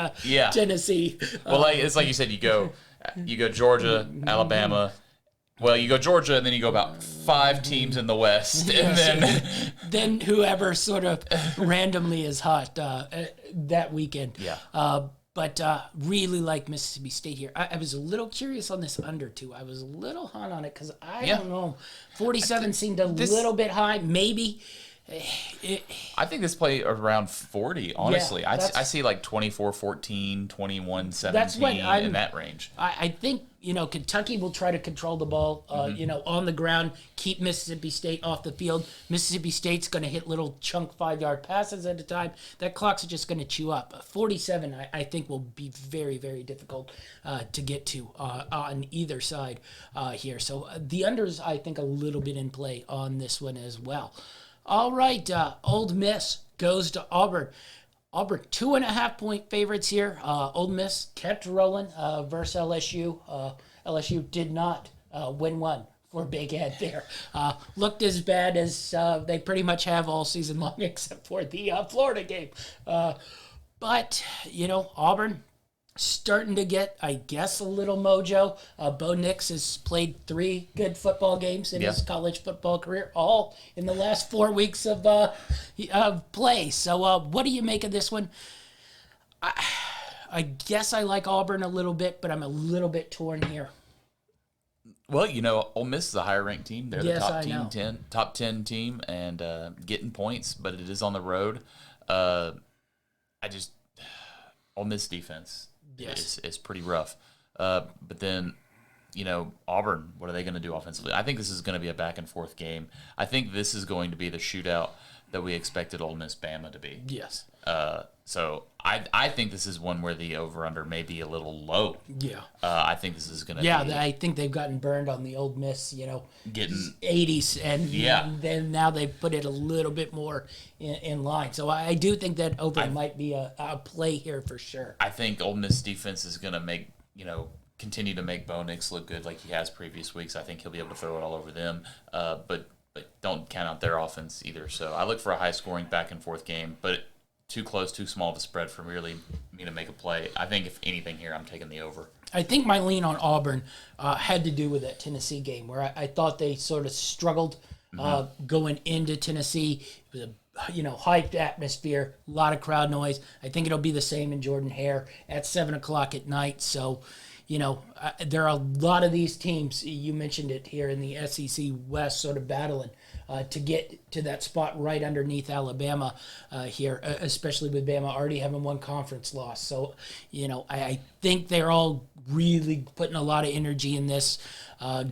Tennessee. Well, it's like you said, you go Georgia, Alabama. Well, you go Georgia, and then you go about 5 teams in the West, and then whoever sort of randomly is hot that weekend. Yeah. But really like Mississippi State here. I was a little curious on this under, too. I was a little hot on it because I don't know. 47 seemed a little bit high, maybe. I think this play around 40, honestly. I see like 24-14, 21-17 in that range. I think, Kentucky will try to control the ball, on the ground, keep Mississippi State off the field. Mississippi State's going to hit little chunk 5-yard passes at a time. That clock's just going to chew up. 47, I think, will be very, very difficult to get to on either side here. So the unders, I think, a little bit in play on this one as well. All right, Ole Miss goes to Auburn. Auburn, 2.5-point favorites here. Ole Miss kept rolling versus LSU. LSU did not win one for Big Ed there. Looked as bad as they pretty much have all season long except for the Florida game. But, Auburn starting to get, I guess, a little mojo. Bo Nix has played 3 good football games in his college football career, all in the last 4 weeks of play. So what do you make of this one? I guess I like Auburn a little bit, but I'm a little bit torn here. Well, Ole Miss is a higher ranked team. They're Yes, the top 10 team, and getting points, but it is on the road. Ole Miss defense is pretty rough. But then, Auburn, what are they going to do offensively? I think this is going to be a back and forth game. I think this is going to be the shootout that we expected Ole Miss Bama to be. Yes. So I think this is one where the over-under may be a little low. Yeah. I think this is going to be... Yeah, I think they've gotten burned on the Ole Miss, getting 80s, and then now they've put it a little bit more in line. So I do think that over might be a play here for sure. I think Ole Miss defense is going to make, continue to make Bo Nix look good like he has previous weeks. I think he'll be able to throw it all over them. But don't count out their offense either. So I look for a high-scoring back-and-forth game, but too close, too small of a spread for really me to make a play. I think if anything here, I'm taking the over. I think my lean on Auburn had to do with that Tennessee game where I thought they sort of struggled going into Tennessee. It was a hyped atmosphere, a lot of crowd noise. I think it'll be the same in Jordan-Hare at 7 o'clock at night. So, there are a lot of these teams, you mentioned it here in the SEC West, sort of battling to get to that spot right underneath Alabama here, especially with Bama already having one conference loss. So, I think they're all really putting a lot of energy in this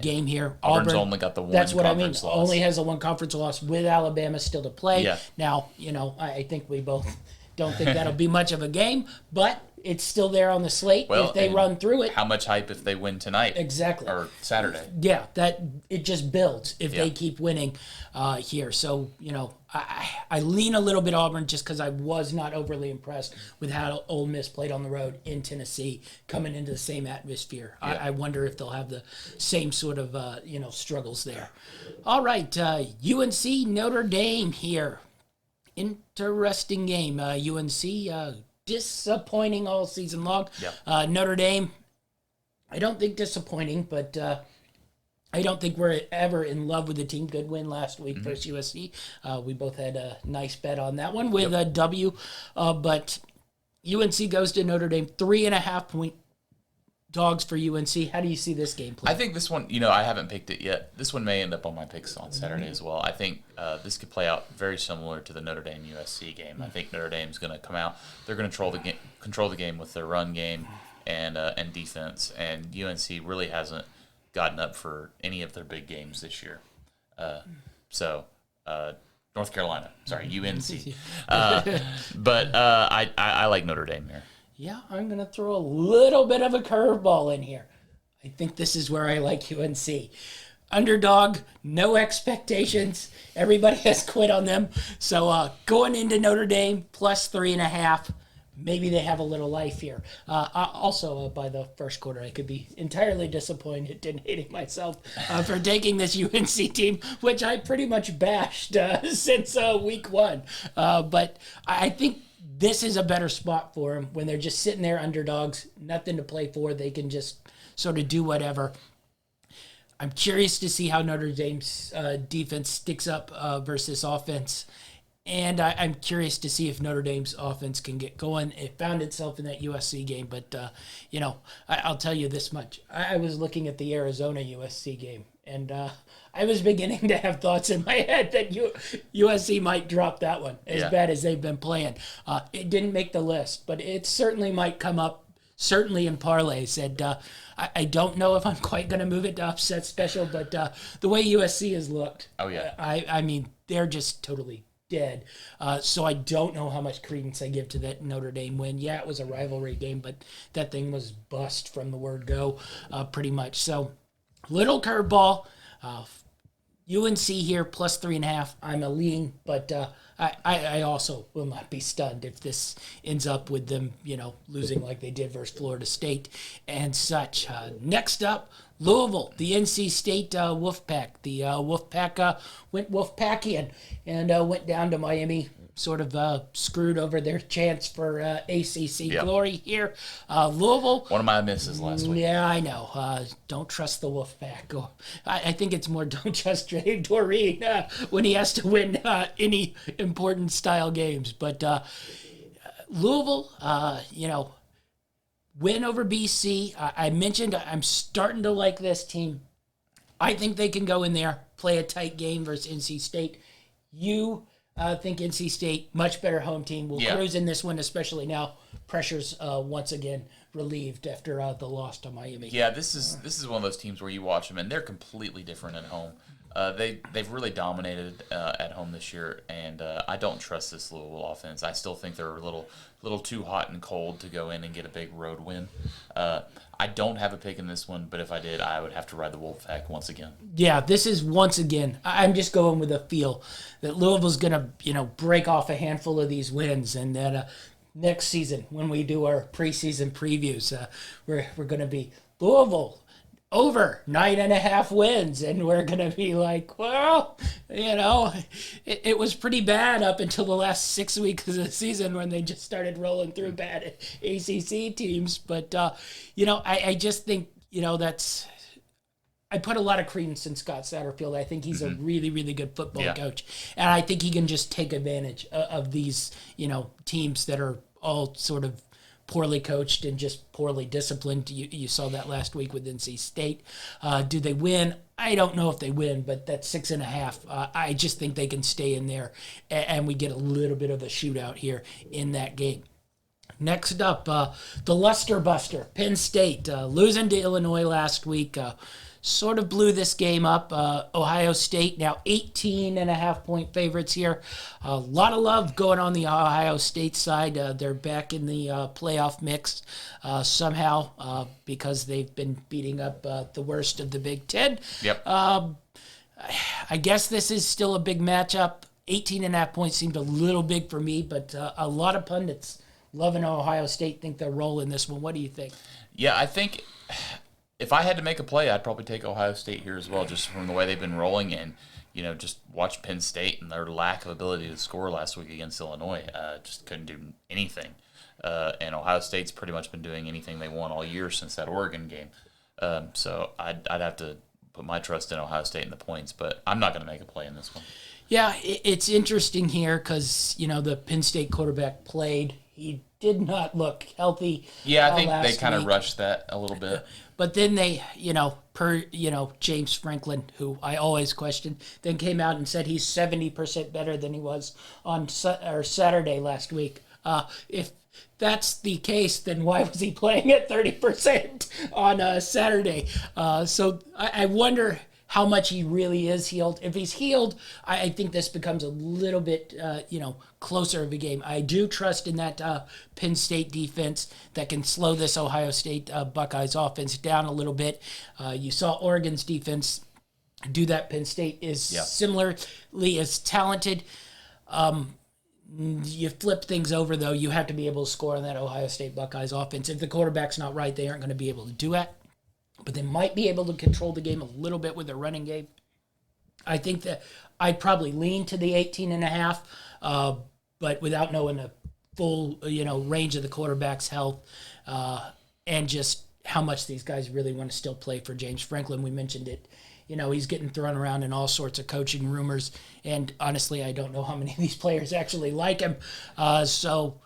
game here. Auburn's Auburn, only got the one that's what conference I mean. loss. Only has a one conference loss with Alabama still to play. Yeah. Now, I think we both don't think that'll be much of a game, but it's still there on the slate if they run through it. How much hype if they win tonight? Exactly. Or Saturday. Yeah, that it just builds if they keep winning here. So, I lean a little bit Auburn just because I was not overly impressed with how Ole Miss played on the road in Tennessee, coming into the same atmosphere. Yeah. I wonder if they'll have the same sort of, struggles there. All right, UNC Notre Dame here. Interesting game. UNC disappointing all season long. Yeah. Notre Dame, I don't think disappointing, but I don't think we're ever in love with the team. Good win last week versus USC. We both had a nice bet on that one with a W. But UNC goes to Notre Dame, 3.5-point dogs for UNC. How do you see this game play? I think this one, I haven't picked it yet. This one may end up on my picks on Saturday as well. I think this could play out very similar to the Notre Dame USC game. I think Notre Dame's going to come out. They're going to control the game with their run game and defense. And UNC really hasn't gotten up for any of their big games this year. North Carolina, sorry, UNC. But I like Notre Dame here. Yeah, I'm going to throw a little bit of a curveball in here. I think this is where I like UNC. Underdog, no expectations. Everybody has quit on them. So going into Notre Dame, plus 3.5. Maybe they have a little life here. Also, by the first quarter, I could be entirely disappointed and hating myself for taking this UNC team, which I pretty much bashed since week one. But I think this is a better spot for them when they're just sitting there underdogs, nothing to play for. They can just sort of do whatever. I'm curious to see how Notre Dame's defense sticks up versus offense. And I'm curious to see if Notre Dame's offense can get going. It found itself in that USC game. But, I'll tell you this much. I was looking at the Arizona USC game, and I was beginning to have thoughts in my head that USC might drop that one as bad as they've been playing. It didn't make the list, but it certainly might come up, certainly in parlays. And I don't know if I'm quite going to move it to upset special, but the way USC has looked, I mean, they're just totally dead. So I don't know how much credence I give to that Notre Dame win. Yeah, it was a rivalry game, but that thing was bust from the word go, pretty much. So little curveball. UNC here, plus 3.5. I'm a lean, but I also will not be stunned if this ends up with them, losing like they did versus Florida State and such. Next up, Louisville, the NC State Wolfpack. The Wolfpack went Wolfpackian and went down to Miami, sort of screwed over their chance for ACC glory here. Louisville. One of my misses last week. Yeah, I know. Don't trust the Wolfpack. I think it's more don't trust Dre Doreen when he has to win any important style games. But Louisville, win over BC. I mentioned I'm starting to like this team. I think they can go in there, play a tight game versus NC State. You think NC State, much better home team, will cruise in this one, especially now. Pressure's once again relieved after the loss to Miami. Yeah, this is one of those teams where you watch them, and they're completely different at home. They've really dominated at home this year, and I don't trust this Louisville offense. I still think they're a little too hot and cold to go in and get a big road win. I don't have a pick in this one, but if I did, I would have to ride the Wolfpack once again. Yeah, this is once again. I'm just going with a feel that Louisville's going to, break off a handful of these wins, and that next season when we do our preseason previews, we're going to be Louisville over 9.5 wins, and we're going to be like, well, it was pretty bad up until the last 6 weeks of the season when they just started rolling through bad ACC teams. But, I just think, that's... I put a lot of credence in Scott Satterfield. I think he's a really, really good football coach. And I think he can just take advantage of these, teams that are all sort of poorly coached and just poorly disciplined. You saw that last week with NC State. Do they win? I don't know if they win, but that's 6.5. I just think they can stay in there, and we get a little bit of a shootout here in that game. Next up, the Luster Buster, Penn State, losing to Illinois last week. Sort of blew this game up. Ohio State now 18.5-point favorites here. A lot of love going on the Ohio State side. They're back in the playoff mix somehow because they've been beating up the worst of the Big Ten. Yep. I guess this is still a big matchup. 18.5 points seemed a little big for me, but a lot of pundits loving Ohio State think they'll roll in this one. What do you think? Yeah, I think if I had to make a play, I'd probably take Ohio State here as well, just from the way they've been rolling and, just watch Penn State and their lack of ability to score last week against Illinois. Just couldn't do anything. And Ohio State's pretty much been doing anything they want all year since that Oregon game. So I'd have to put my trust in Ohio State in the points, but I'm not going to make a play in this one. Yeah, it's interesting here because, the Penn State quarterback played. He did not look healthy. Yeah, I think they kind of week. Rushed that a little bit. But then they, James Franklin, who I always question, then came out and said he's 70% better than he was on Saturday last week. If that's the case, then why was he playing at 30% on Saturday? So I wonder how much he really is healed. If he's healed, I think this becomes a little bit, closer of a game. I do trust in that Penn State defense that can slow this Ohio State Buckeyes offense down a little bit. You saw Oregon's defense do that. Penn State is similarly as talented. You flip things over, though, you have to be able to score on that Ohio State Buckeyes offense. If the quarterback's not right, they aren't going to be able to do it. But they might be able to control the game a little bit with their running game. I think that I'd probably lean to the 18.5, but without knowing the full, range of the quarterback's health and just how much these guys really want to still play for James Franklin. We mentioned it. He's getting thrown around in all sorts of coaching rumors, and honestly, I don't know how many of these players actually like him. So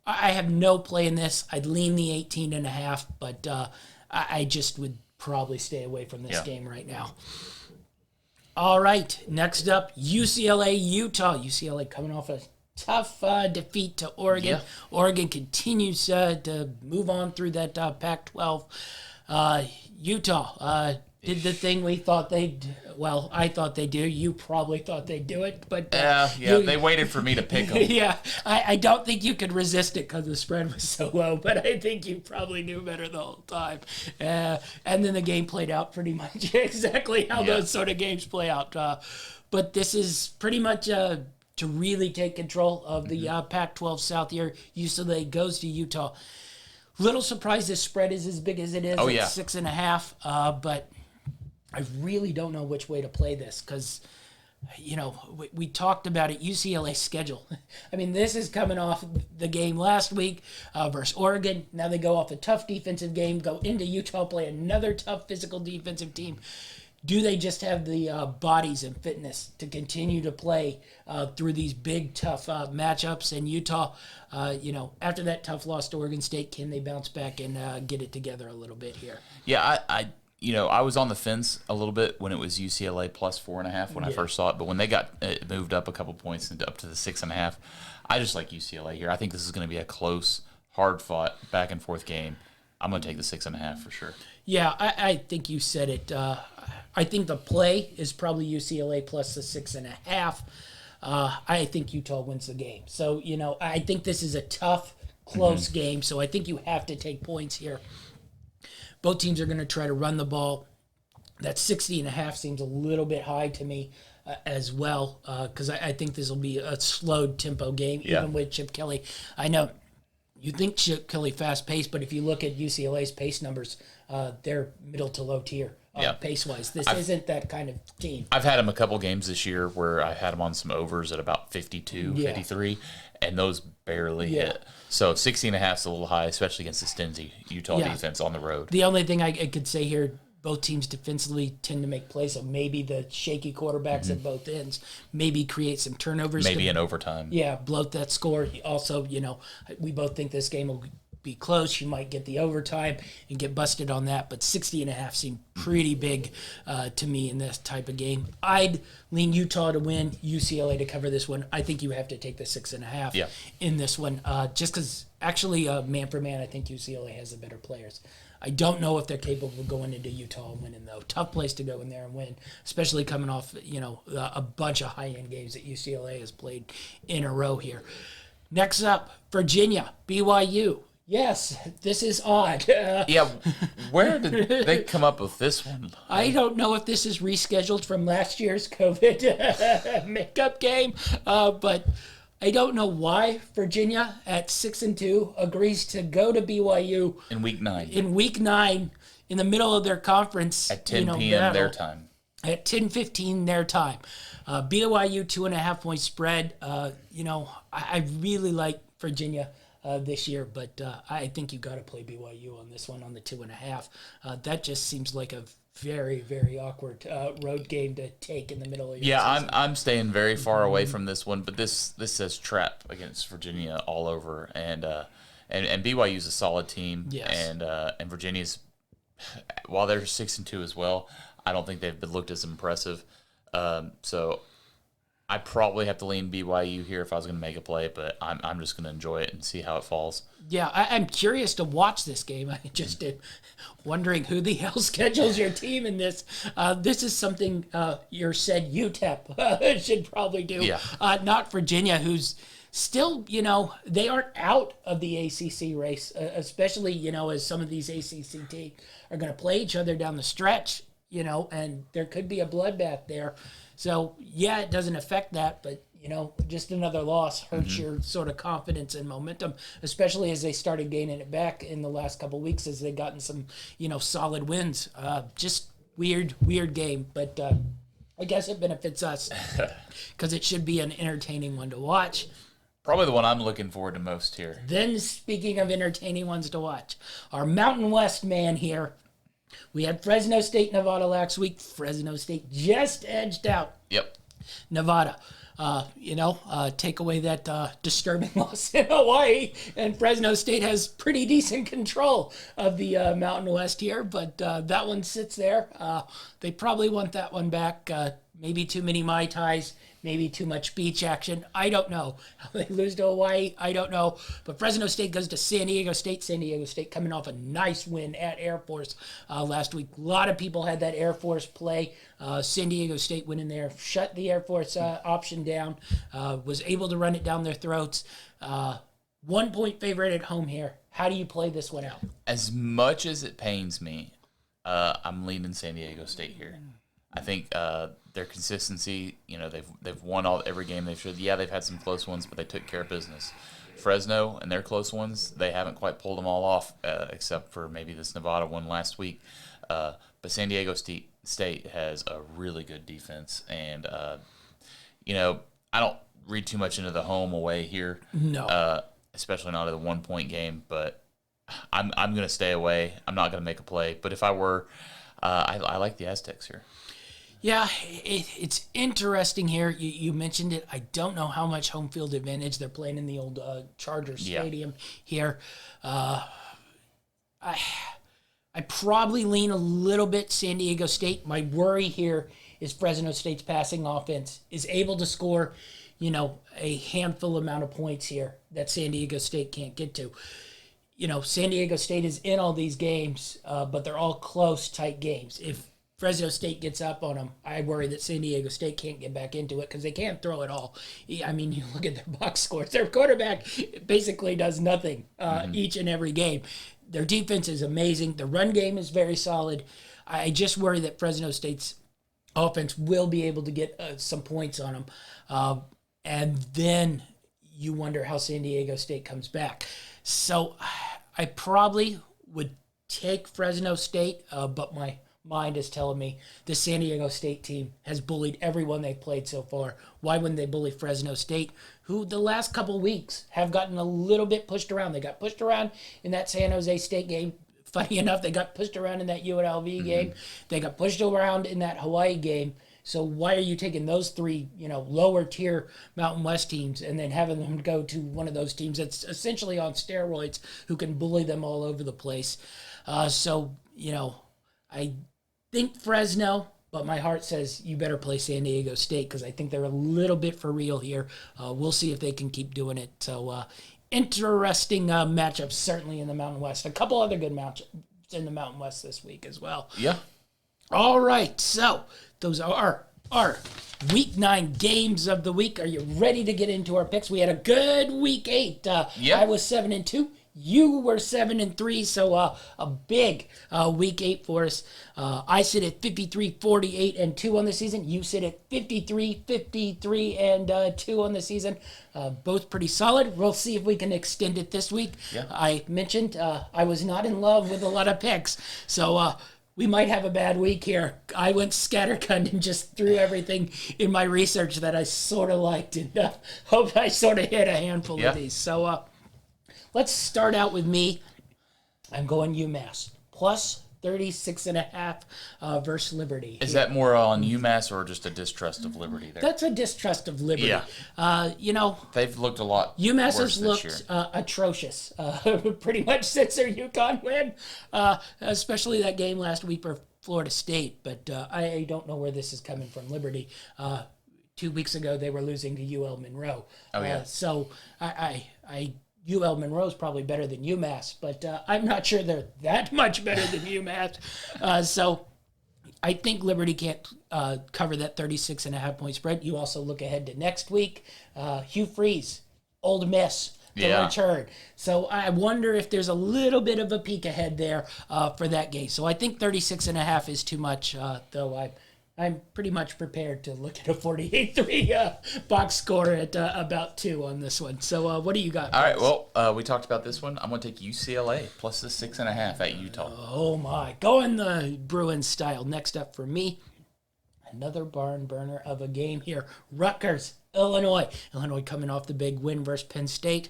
I have no play in this. I'd lean the 18.5, but I just would probably stay away from this game right now. All right, next up, UCLA, Utah. UCLA coming off a tough defeat to Oregon. Yeah. Oregon continues to move on through that Pac-12. Utah did the thing we thought I thought they'd do. You probably thought they'd do it, but they waited for me to pick them. Yeah, I don't think you could resist it because the spread was so low, but I think you probably knew better the whole time. And then the game played out pretty much exactly how those sort of games play out. But this is pretty much to really take control of the Pac-12 South here. UCLA goes to Utah. Little surprised this spread is as big as it is. It's 6.5, but I really don't know which way to play this because, we talked about it, UCLA schedule. I mean, this is coming off the game last week versus Oregon. Now they go off a tough defensive game, go into Utah, play another tough physical defensive team. Do they just have the bodies and fitness to continue to play through these big, tough matchups? And Utah, after that tough loss to Oregon State, can they bounce back and get it together a little bit here? Yeah, I was on the fence a little bit when it was UCLA plus 4.5 when I first saw it, but when they got moved up a couple points and up to the 6.5, I just like UCLA here. I think this is going to be a close, hard-fought, back-and-forth game. I'm going to take the 6.5 for sure. Yeah, I think you said it. I think the play is probably UCLA plus the 6.5. I think Utah wins the game. So, I think this is a tough, close game. So I think you have to take points here. Both teams are going to try to run the ball. That 60.5 seems a little bit high to me as well because I think this will be a slowed tempo game, even with Chip Kelly. I know you think Chip Kelly fast-paced, but if you look at UCLA's pace numbers, they're middle to low tier pace-wise. This isn't that kind of team. I've had him a couple games this year where I had him on some overs at about 52, 53, and those barely hit. So 60.5 is a little high, especially against the stingy Utah defense on the road. The only thing I could say here, both teams defensively tend to make plays, so maybe the shaky quarterbacks at both ends maybe create some turnovers. Maybe in overtime. Yeah, bloat that score. Also, we both think this game will be close. You might get the overtime and get busted on that, but 60.5 seemed pretty big to me in this type of game. I'd lean Utah to win, UCLA to cover this one. I think you have to take the 6.5 in this one, just because actually, man for man, I think UCLA has the better players. I don't know if they're capable of going into Utah and winning, though. Tough place to go in there and win, especially coming off, a bunch of high-end games that UCLA has played in a row here. Next up, Virginia, BYU. Yes, this is odd. Yeah, where did they come up with this one? I don't know if this is rescheduled from last year's COVID makeup game, but I don't know why Virginia at 6-2 agrees to go to BYU In week 9. in week 9 in the middle of their conference At 10 p.m. battle. their time. At 10:15 their time. BYU 2.5-point spread. I really like Virginia this year, but I think you got to play BYU on this one on the 2.5. That just seems like a very, very awkward road game to take in the middle of your season. I'm staying very far away from this one, but this says trap against Virginia all over, and BYU's a solid team, Yes. and Virginia's, while they're 6-2 as well, I don't think they've been looked as impressive. So I probably have to lean BYU here if I was going to make a play, but I'm just going to enjoy it and see how it falls. Yeah, I'm curious to watch this game. I just wondering who the hell schedules your team in this. This is something your said UTEP should probably do. Yeah. Not Virginia, who's still, they aren't out of the ACC race, especially, as some of these ACC teams are going to play each other down the stretch, and there could be a bloodbath there. So, yeah, it doesn't affect that, but, just another loss hurts your sort of confidence and momentum, especially as they started gaining it back in the last couple of weeks as they've gotten some, solid wins. Just weird game, but I guess it benefits us because it should be an entertaining one to watch. Probably the one I'm looking forward to most here. Then, speaking of entertaining ones to watch, our Mountain West man here. We had Fresno State, Nevada last week. Fresno State just edged out Yep. Nevada. Take away that disturbing loss in Hawaii, and Fresno State has pretty decent control of the Mountain West here, but that one sits there. They probably want that one back. Maybe too many Mai Tais, maybe too much beach action. I don't know. How they lose to Hawaii, I don't know. But Fresno State goes to San Diego State. San Diego State coming off a nice win at Air Force last week. A lot of people had that Air Force play. San Diego State went in there, shut the Air Force option down, was able to run it down their throats. 1-point favorite at home here. How do you play this one out? As much as it pains me, I'm leaning San Diego State here. I think their consistency, they've won every game they've showed. Yeah, they've had some close ones, but they took care of business. Fresno and their close ones, they haven't quite pulled them all off, except for maybe this Nevada one last week. But San Diego State has a really good defense, and I don't read too much into the home away here. No. Especially not at a 1-point game, but I'm going to stay away. I'm not going to make a play, but if I were, I like the Aztecs here. Yeah, it's interesting here. You mentioned it. I don't know how much home field advantage they're playing in the old Chargers Stadium here. I probably lean a little bit San Diego State. My worry here is Fresno State's passing offense is able to score, a handful amount of points here that San Diego State can't get to. San Diego State is in all these games, but they're all close, tight games. If Fresno State gets up on them, I worry that San Diego State can't get back into it because they can't throw it all. I mean, you look at their box scores. Their quarterback basically does nothing each and every game. Their defense is amazing. The run game is very solid. I just worry that Fresno State's offense will be able to get some points on them. And then you wonder how San Diego State comes back. So I probably would take Fresno State, but my mind is telling me the San Diego State team has bullied everyone they've played so far. Why wouldn't they bully Fresno State, who the last couple weeks have gotten a little bit pushed around? They got pushed around in that San Jose State game funny enough, they got pushed around in that UNLV game. They got pushed around in that Hawaii game. So why are you taking those three, lower tier Mountain West teams and then having them go to one of those teams that's essentially on steroids who can bully them all over the place? I think Fresno, but my heart says you better play San Diego State because I think they're a little bit for real here. We'll see if they can keep doing it. So interesting matchups certainly in the Mountain West. A couple other good matchups in the Mountain West this week as well. Yeah. All right, so those are our Week 9 games of the week. Are you ready to get into our picks? We had a good Week 8. I was 7-2. You were 7-3, so a big Week 8 for us. I sit at 53, 48, and 2 on the season. You sit at 53, 53, and 2 on the season. Both pretty solid. We'll see if we can extend it this week. Yeah. I mentioned I was not in love with a lot of picks, so we might have a bad week here. I went scattergun and just threw everything in my research that I sort of liked, and hope I sort of hit a handful of these. So let's start out with me. I'm going UMass plus 36.5 versus Liberty. Is that more on UMass or just a distrust of Liberty there? That's a distrust of Liberty. Yeah. They've looked a lot UMass worse has looked atrocious pretty much since their UConn win, especially that game last week for Florida State. But I don't know where this is coming from. Liberty, 2 weeks ago, they were losing to UL Monroe. Oh, yeah. So UL Monroe is probably better than UMass, but I'm not sure they're that much better than UMass. So I think Liberty can't cover that 36.5 point spread. You also look ahead to next week. Hugh Freeze, Ole Miss, the return. So I wonder if there's a little bit of a peek ahead there for that game. So I think 36.5 is too much, though I'm pretty much prepared to look at a 48-3 box score at about 2 on this one. So what do you got? All right, well, we talked about this one. I'm going to take UCLA plus the 6.5 at Utah. Oh, my. Going the Bruins style. Next up for me, another barn burner of a game here. Rutgers, Illinois. Illinois coming off the big win versus Penn State.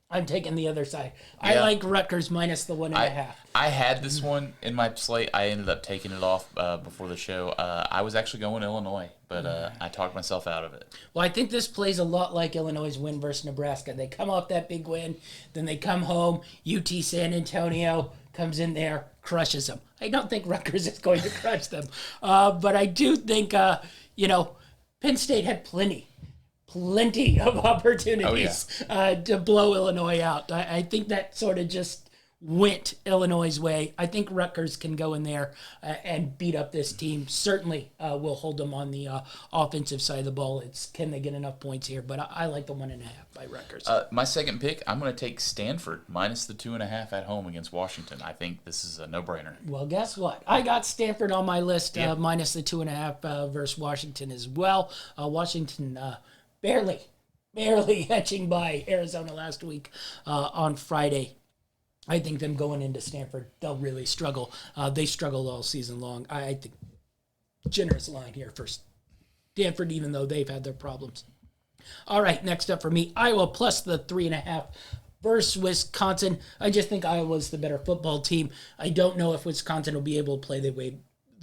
I'm taking the other side. I like Rutgers minus the 1.5. I had this one in my slate. I ended up taking it off before the show. I was actually going Illinois, but I talked myself out of it. Well, I think this plays a lot like Illinois' win versus Nebraska. They come off that big win, then they come home. UT San Antonio comes in there, crushes them. I don't think Rutgers is going to crush them, but I do think, Penn State had plenty of opportunities to blow Illinois out. I think that sort of just went Illinois' way. I think Rutgers can go in there and beat up this team. Certainly will hold them on the offensive side of the ball. It's can they get enough points here? But I like the 1.5 by Rutgers. My second pick, I'm going to take Stanford minus the 2.5 at home against Washington. I think this is a no-brainer. Well, guess what? I got Stanford on my list minus the 2.5 versus Washington as well. Washington barely edging by Arizona last week on Friday. I think them going into Stanford, they'll really struggle. They struggled all season long. I think generous line here for Stanford, even though they've had their problems. All right, next up for me, Iowa plus the 3.5 versus Wisconsin. I just think Iowa's the better football team. I don't know if Wisconsin will be able to play the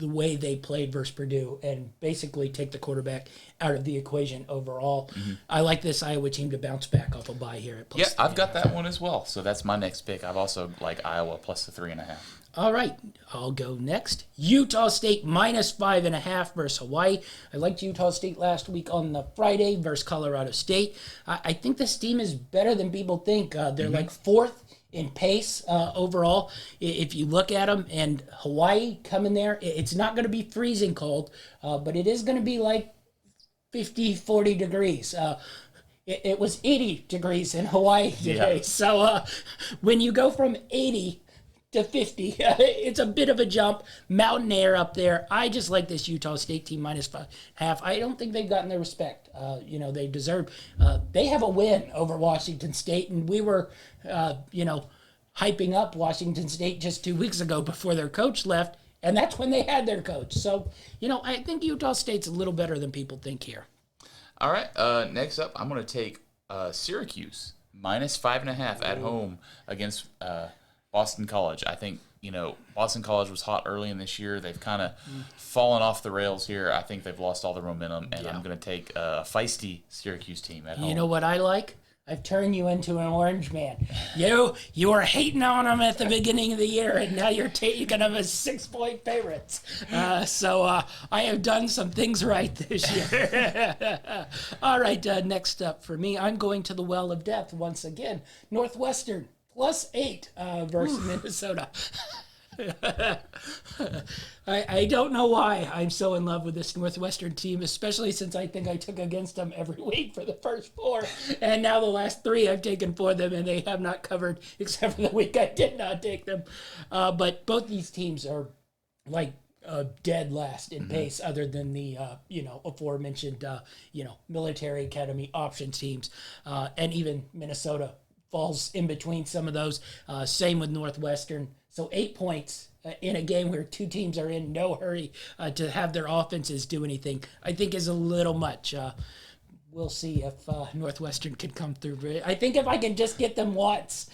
way they played versus Purdue and basically take the quarterback out of the equation overall. I like this Iowa team to bounce back off a bye here at plus. Yeah, I've got that one as well. So that's my next pick. I've also like Iowa plus the 3.5. All right, I'll go next. Utah State minus 5.5 versus Hawaii. I liked Utah State last week on the Friday versus Colorado State. I think this team is better than people think. They're like fourth in pace overall. If you look at them, and Hawaii coming there, it's not going to be freezing cold, but it is going to be like 50, 40 degrees. It was 80 degrees in Hawaii today. So when you go from 80 to 50, it's a bit of a jump. Mountain air up there. I just like this Utah State team minus 5.5. I don't think they've gotten their respect. They deserve. They have a win over Washington State, and we were, hyping up Washington State just 2 weeks ago before their coach left, and that's when they had their coach. So, I think Utah State's a little better than people think here. All right, next up, I'm going to take Syracuse minus 5.5 at home against Boston College. I think Boston College was hot early in this year. They've kind of fallen off the rails here. I think they've lost all their momentum, and I'm going to take a feisty Syracuse team at home. You know what I like? I've turned you into an orange man. You were hating on them at the beginning of the year, and now you're taking them as 6-point favorites. So I have done some things right this year. All right, next up for me, I'm going to the well of death once again. Northwestern +8 versus Minnesota. I don't know why I'm so in love with this Northwestern team, especially since I think I took against them every week for the first 4, and now the last 3 I've taken for them, and they have not covered except for the week I did not take them. But both these teams are like dead last in pace, other than the aforementioned military academy option teams, and even Minnesota falls in between some of those. Same with Northwestern. So 8 points in a game where 2 teams are in no hurry to have their offenses do anything, I think is a little much. We'll see if Northwestern can come through. I think if I can just get them once,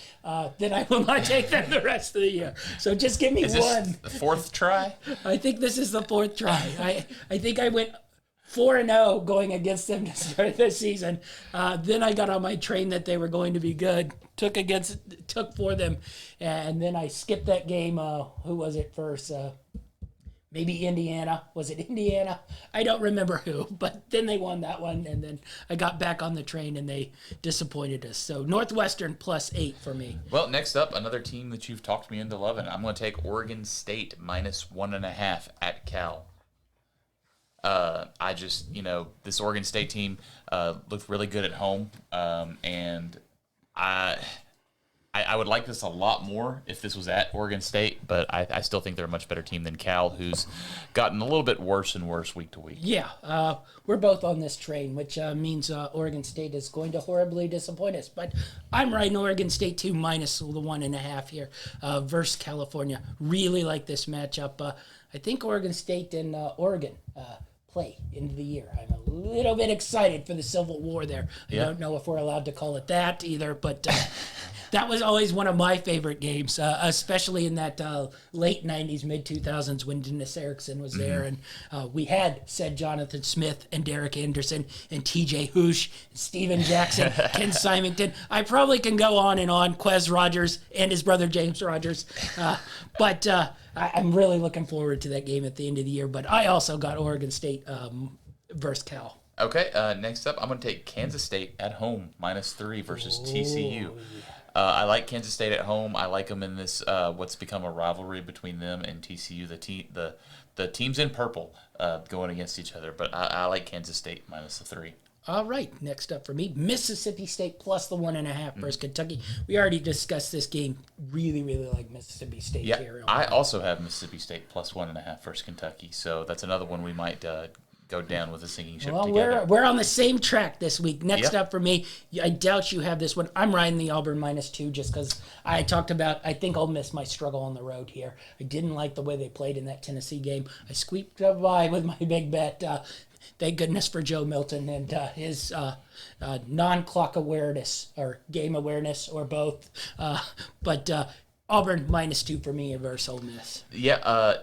then I will not take them the rest of the year. So just give me Is this one. the 4th try? I think this is the 4th try. I think I went 4-0 going against them to start this season. Then I got on my train that they were going to be good. Took for them, and then I skipped that game. Who was it first? Maybe Indiana. Was it Indiana? I don't remember who, but then they won that one, and then I got back on the train, and they disappointed us. So Northwestern +8 for me. Well, next up, another team that you've talked me into loving. I'm going to take Oregon State -1.5 at Cal. I just, this Oregon State team looked really good at home, and I would like this a lot more if this was at Oregon State, but I still think they're a much better team than Cal, who's gotten a little bit worse and worse week to week. Yeah, we're both on this train, which means Oregon State is going to horribly disappoint us. But I'm riding Oregon State too, minus the 1.5 here versus California. Really like this matchup. I think Oregon State and Oregon play into the year. I'm a little bit excited for the Civil War there. I don't know if we're allowed to call it that either, but that was always one of my favorite games, especially in that late 90s, mid-2000s when Dennis Erickson was there. And we had said Jonathan Smith and Derek Anderson and TJ Hoosh, Steven Jackson, Ken Symington. I probably can go on and on, Quez Rogers and his brother James Rogers. But I'm really looking forward to that game at the end of the year. But I also got Oregon State versus Cal. Okay, next up, I'm going to take Kansas State at home, -3 versus TCU. I like Kansas State at home. I like them in this what's become a rivalry between them and TCU. The teams in purple going against each other, but I like Kansas State -3. All right, next up for me, Mississippi State plus the 1.5 versus Kentucky. We already discussed this game. Really, really like Mississippi State here. I also have Mississippi State plus 1.5 versus Kentucky, so that's another one we might go down with a sinking ship together. We're on the same track this week. Next up for me, I doubt you have this one. I'm riding the Auburn -2 just because I talked about, I think Ole Miss might struggle on the road here. I didn't like the way they played in that Tennessee game. I squeaked by with my big bet. Thank goodness for Joe Milton and his non-clock awareness or game awareness or both. But Auburn -2 for me versus Ole Miss.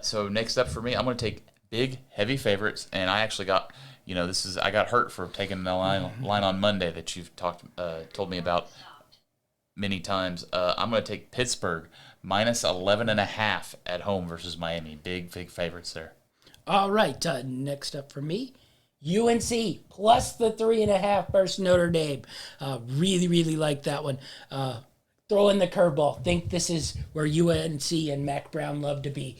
So next up for me, I'm going to take big, heavy favorites, and I actually got, I got hurt for taking the line on Monday that you've told me about many times. I'm going to take Pittsburgh -11.5 at home versus Miami. Big favorites there. All right, next up for me, UNC plus the 3.5 versus Notre Dame. Really, really like that one. Throw in the curveball. Think this is where UNC and Mac Brown love to be.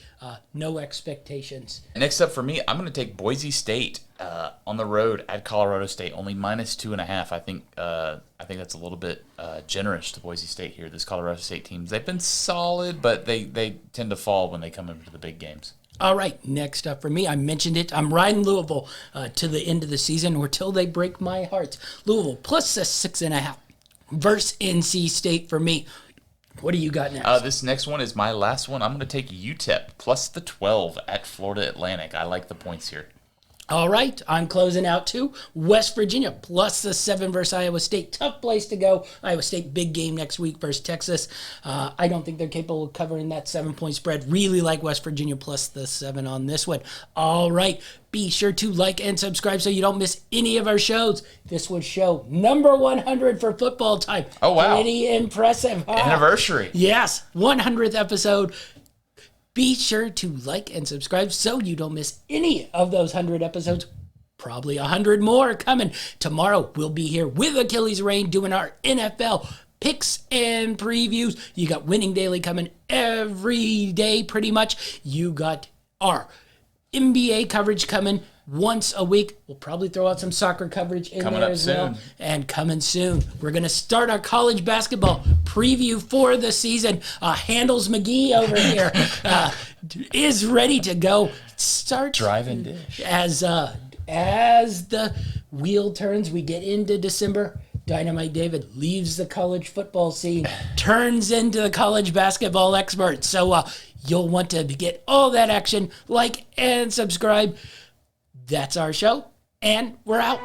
No expectations. Next up for me, I'm going to take Boise State on the road at Colorado State. Only -2.5. I think that's a little bit generous to Boise State here. This Colorado State teams, they've been solid, but they tend to fall when they come into the big games. All right, next up for me, I mentioned it. I'm riding Louisville to the end of the season or till they break my heart. Louisville plus a 6.5. Versus NC State for me. What do you got next? This next one is my last one. I'm going to take UTEP plus the 12 at Florida Atlantic. I like the points here. All right, I'm closing out too. West Virginia plus the 7 versus Iowa State. Tough place to go. Iowa State, big game next week versus Texas. I don't think they're capable of covering that 7-point spread. Really like West Virginia plus the 7 on this one. All right, be sure to like and subscribe so you don't miss any of our shows. This was show number 100 for Football Time. Oh, wow. Pretty impressive. Huh? Anniversary. Yes, 100th episode. Be sure to like and subscribe so you don't miss any of those 100 episodes. Probably 100 more coming. Tomorrow we'll be here with Achilles Reign doing our NFL picks and previews. You got Winning Daily coming every day pretty much. You got our NBA coverage coming once a week. We'll probably throw out some soccer coverage in Coming there up as soon. well. And coming soon. We're going to start our college basketball preview for the season. Handles McGee over here is ready to go. Start Drive and dish. as the wheel turns. We get into December. Dynamite David leaves the college football scene, turns into the college basketball expert. So you'll want to get all that action. Like and subscribe. That's our show, and we're out.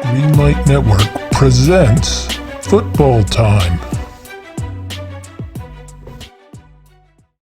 Greenlight Network presents Football Time.